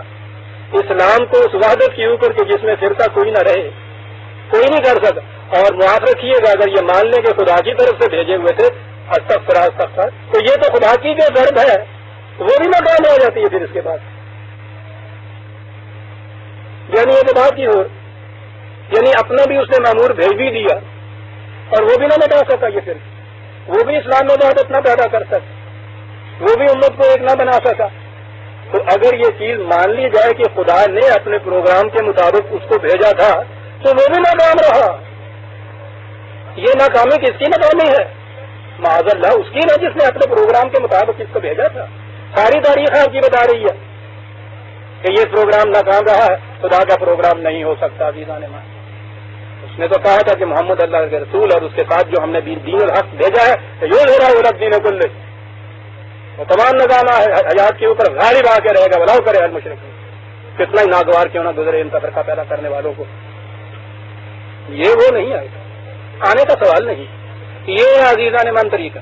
اسلام کو اس وحدت کے اوپر کہ جس میں فرقہ کوئی نہ رہے، کوئی نہیں کر سکتا. اور معاف رکھیے گا اگر یہ مان لیں کہ خدا کی طرف سے بھیجے ہوئے تھے استغفر، تو یہ تو خدا کی جو ضرب ہے وہ بھی ناکام ہو جاتی ہے پھر اس کے بعد. یعنی یہ بات کی ہو، یعنی اپنا بھی اس نے مامور بھیج بھی دیا اور وہ بھی نہ مٹا سکا. یہ پھر وہ بھی اسلام میں وحدت نہ پیدا کر سکا، وہ بھی امت کو ایک نہ بنا سکا. تو اگر یہ چیز مان لی جائے کہ خدا نے اپنے پروگرام کے مطابق اس کو بھیجا تھا تو وہ بھی ناکام رہا. یہ ناکامی کس کی ناکامی ہے؟ معاذ اللہ اس کی نہ جس نے اپنے پروگرام کے مطابق اس کو بھیجا تھا. ساری تاریخ آپ کی بتا رہی ہے کہ یہ پروگرام ناکام رہا ہے. خدا کا پروگرام نہیں ہو سکتا عزیزان مان. اس نے تو کہا تھا کہ محمد اللہ کے رسول اور اس کے ساتھ جو ہم نے دین الحق بھیجا ہے یہ ہو رہا ہے الگ دین کل، وہ تمام نظام حیات کے اوپر غالب آ کے رہے گا بلاؤ کرے ہر مشرق. کتنا ہی ناگوار کیوں نہ گزرے ان تفرقہ پیدا کرنے والوں کو. یہ وہ نہیں آئے گا، آنے کا سوال نہیں. یہ عزیزان من طریقہ.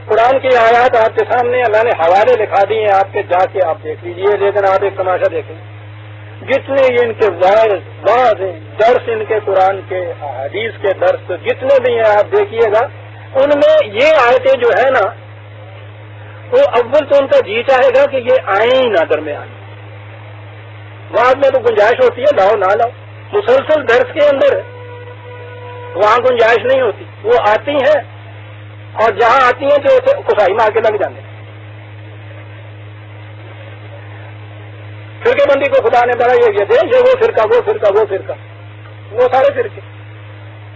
قرآن کی آیات آپ کے سامنے اللہ نے حوالے لکھا دیے ہیں، آپ کے جا کے آپ دیکھ لیجیے. لیکن آپ ایک تماشا دیکھیں، جتنے ان کے واعظ ہیں، درس ان کے قرآن کے حدیث کے درس جتنے بھی ہیں آپ دیکھیے گا، ان میں یہ آیتیں جو ہے نا وہ اول تو ان کا جی چاہے گا کہ یہ آئیں ہی نہ درمیان. وہاں میں تو گنجائش ہوتی ہے لاؤ نہ لاؤ، مسلسل درس کے اندر وہاں گنجائش نہیں ہوتی. وہ آتی ہیں اور جہاں آتی ہیں تو اسے کسائی مار کے لگ جانے. فرقے بندی کو خدا نے بڑا یہ دے، یہ وہ فرقہ وہ فرقہ وہ فرقہ، وہ سارے فرقے،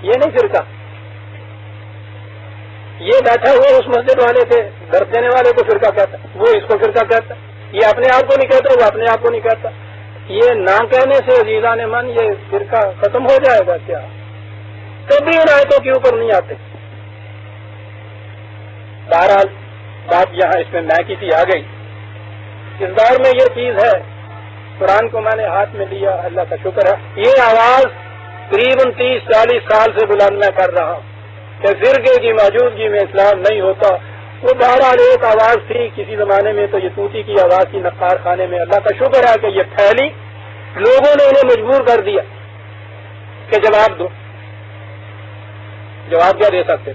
یہ نہیں فرقہ. یہ بیٹھا ہوئے اس مسجد والے تھے درس دینے والے کو فرقہ کہتا، وہ اس کو فرقہ کہتا. یہ اپنے آپ کو نہیں کہتا، وہ اپنے آپ کو نہیں کہتا. یہ نہ کہنے سے عزیزان من یہ فرقہ ختم ہو جائے گا کیا؟ کبھی ان آیتوں کے اوپر نہیں آتے. بہرحال بات یہاں اس میں کسی آ گئی. اس دور میں یہ چیز ہے، قرآن کو میں نے ہاتھ میں لیا، اللہ کا شکر ہے. یہ آواز قریب 30-40 سال سے بلند میں کر رہا ہوں کہ فرقے کی موجودگی میں اسلام نہیں ہوتا. وہ بہرحال ایک آواز تھی کسی زمانے میں، تو یہ طوطی کی آواز تھی نقار خانے میں. اللہ کا شکر ہے کہ یہ پھیلی، لوگوں نے انہیں مجبور کر دیا کہ جواب دو. جواب کیا دے سکتے؟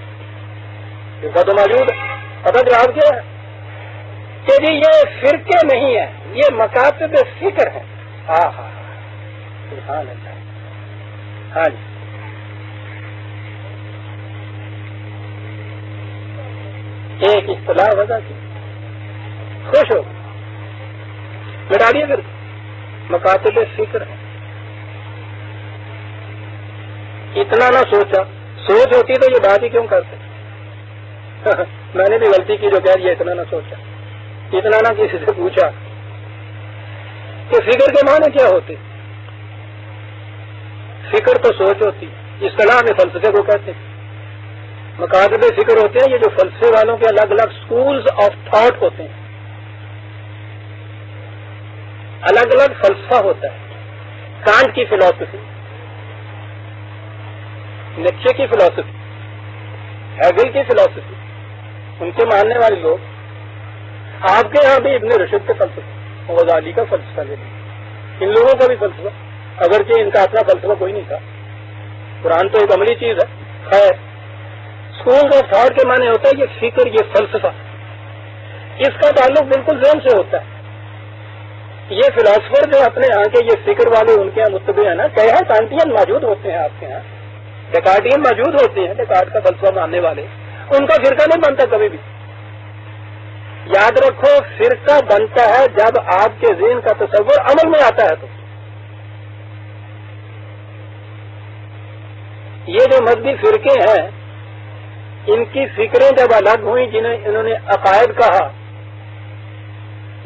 فرقہ تو موجود ہے. پتہ جواب کیا ہے کہ جی یہ فرقے نہیں ہیں، یہ مکاتب فکر ہے. ہاں ہاں سبحان اللہ. ہاں جی ایک اصطلاح وضع کی، خوش ہو مٹا دیے پھر مکاتب فکر ہے. اتنا نہ سوچا، سوچ ہوتی تو یہ بات ہی کیوں کرتے. میں نے بھی غلطی کی جو کہہ دیا اتنا نہ سوچا، اتنا نہ کسی سے پوچھا کہ فکر کے معنی کیا ہوتے. فکر تو سوچ ہوتی، اصطلاح میں فلسفے کو کہتے ہیں. مکاتب فکر ہوتے ہیں یہ جو فلسفے والوں کے الگ الگ سکولز آف تھاٹ ہوتے ہیں، الگ الگ فلسفہ ہوتا ہے. کانٹ کی فلسفی، نیچے کی فلسفی، ہیگل کی فلسفی، ان کے ماننے والے لوگ، آپ کے یہاں بھی ابن رشد کے فلسفہ، غزالی کا فلسفہ لے لیں، ان لوگوں کا بھی فلسفہ، اگرچہ ان کا اپنا فلسفہ کوئی نہیں تھا، قرآن تو ایک عملی چیز ہے۔ خیر، اسکول آف تھاٹ کے معنی ہوتا ہے یہ فکر، یہ فلسفہ، اس کا تعلق بالکل ذہن سے ہوتا ہے۔ یہ فلاسفر جو اپنے یہاں کے یہ فکر والے ان کے یہاں متبع ہیں نا، کہ یہاں کانٹین موجود ہوتے ہیں، آپ کے یہاں ڈیکارٹین موجود ہوتے ہیں، ڈیکارٹ کا فلسفہ ماننے والے، ان کا فرقہ نہیں بنتا کبھی بھی۔ یاد رکھو، فرقہ بنتا ہے جب آپ کے ذہن کا تصور عمل میں آتا ہے تو۔ یہ جو مذہبی فرقے ہیں، ان کی فکریں جب الگ ہوئیں، جنہیں انہوں نے عقائد کہا،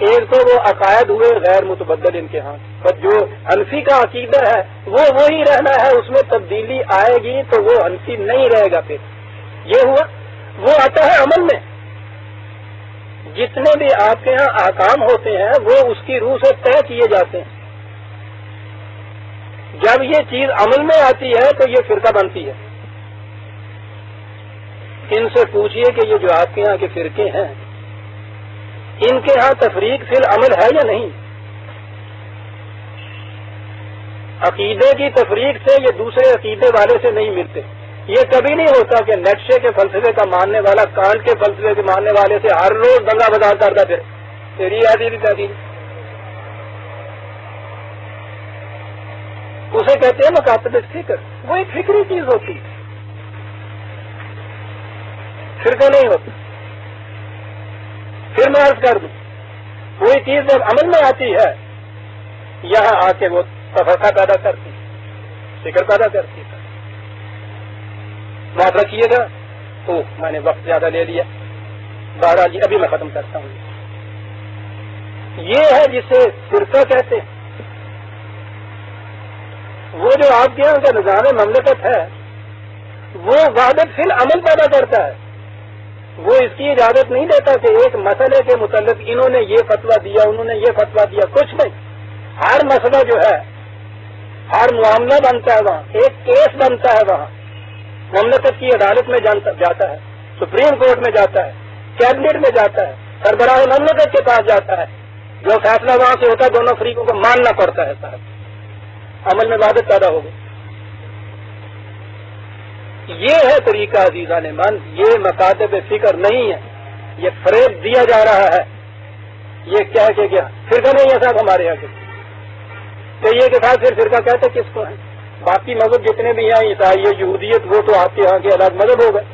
ایک تو وہ عقائد ہوئے غیر متبدل ان کے ہاں، پر جو حنفی کا عقیدہ ہے وہ وہی رہنا ہے، اس میں تبدیلی آئے گی تو وہ حنفی نہیں رہے گا۔ پھر یہ ہوا، وہ آتا ہے عمل میں۔ جتنے بھی آپ کے ہاں احکام ہوتے ہیں وہ اس کی روح سے طے کیے جاتے ہیں۔ جب یہ چیز عمل میں آتی ہے تو یہ فرقہ بنتی ہے۔ ان سے پوچھئے کہ یہ جو آپ کے یہاں کے فرقے ہیں، ان کے ہاں تفریق فی العمل ہے یا نہیں؟ عقیدے کی تفریق سے یہ دوسرے عقیدے والے سے نہیں ملتے۔ یہ کبھی نہیں ہوتا کہ نیٹشے کے فلسفے کا ماننے والا کانٹ کے فلسفے کے ماننے والے سے ہر روز دنگا بازار کرتا پھر تیری آدھی تحریر، اسے کہتے ہیں مکاتب فکر۔ وہ ایک فکری چیز ہوتی ہے، فرقہ نہیں ہوتا۔ پھر میں عرض کر دوں، کوئی چیز جب عمل میں آتی ہے یہاں آ کے وہ تفرقہ پیدا کرتی، فکر پیدا کرتی ہے۔ معاف رکھیے گا، تو میں نے وقت زیادہ لے لیا، بہرحال ابھی میں ختم کرتا ہوں۔ یہ ہے جسے فرقہ کہتے ہیں۔ وہ جو آپ کے یہاں کا نظام مملکت ہے وہ وحدت فی العمل پیدا کرتا ہے۔ وہ اس کی اجازت نہیں دیتا کہ ایک مسئلے کے متعلق انہوں نے یہ فتویٰ دیا، انہوں نے یہ فتویٰ دیا، کچھ نہیں۔ ہر مسئلہ جو ہے، ہر معاملہ بنتا ہے وہاں، ایک کیس بنتا ہے وہاں، مملکت کی عدالت میں جاتا ہے، سپریم کورٹ میں جاتا ہے، کیبنٹ میں جاتا ہے، سربراہ مملکت کے پاس جاتا ہے۔ جو فیصلہ وہاں سے ہوتا ہے دونوں فریقوں کو ماننا پڑتا ہے۔ صاحب عمل میں وحدت پیدا ہوگی۔ یہ ہے طریقہ عزیزان من، یہ مکاتب فکر نہیں ہے، یہ فریب دیا جا رہا ہے۔ یہ کہہ کے کیا فرقہ نہیں ہے صاحب ہمارے یہاں کے، کہ یہ کے ساتھ پھر فرقہ کہتے کس کو ہے؟ باقی مذہب جتنے بھی ہیں، عیسائیت، یہودیت، وہ تو آپ کے یہاں کے الگ مذہب ہو گئے۔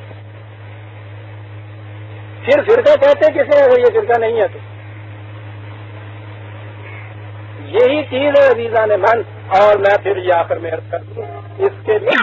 پھر فرقہ کہتے کسے ہے؟ یہ فرقہ نہیں ہے۔ تو یہی چیز ہے عزیزان من، اور میں پھر یہ آخر میں عرض کر دوں اس کے لیے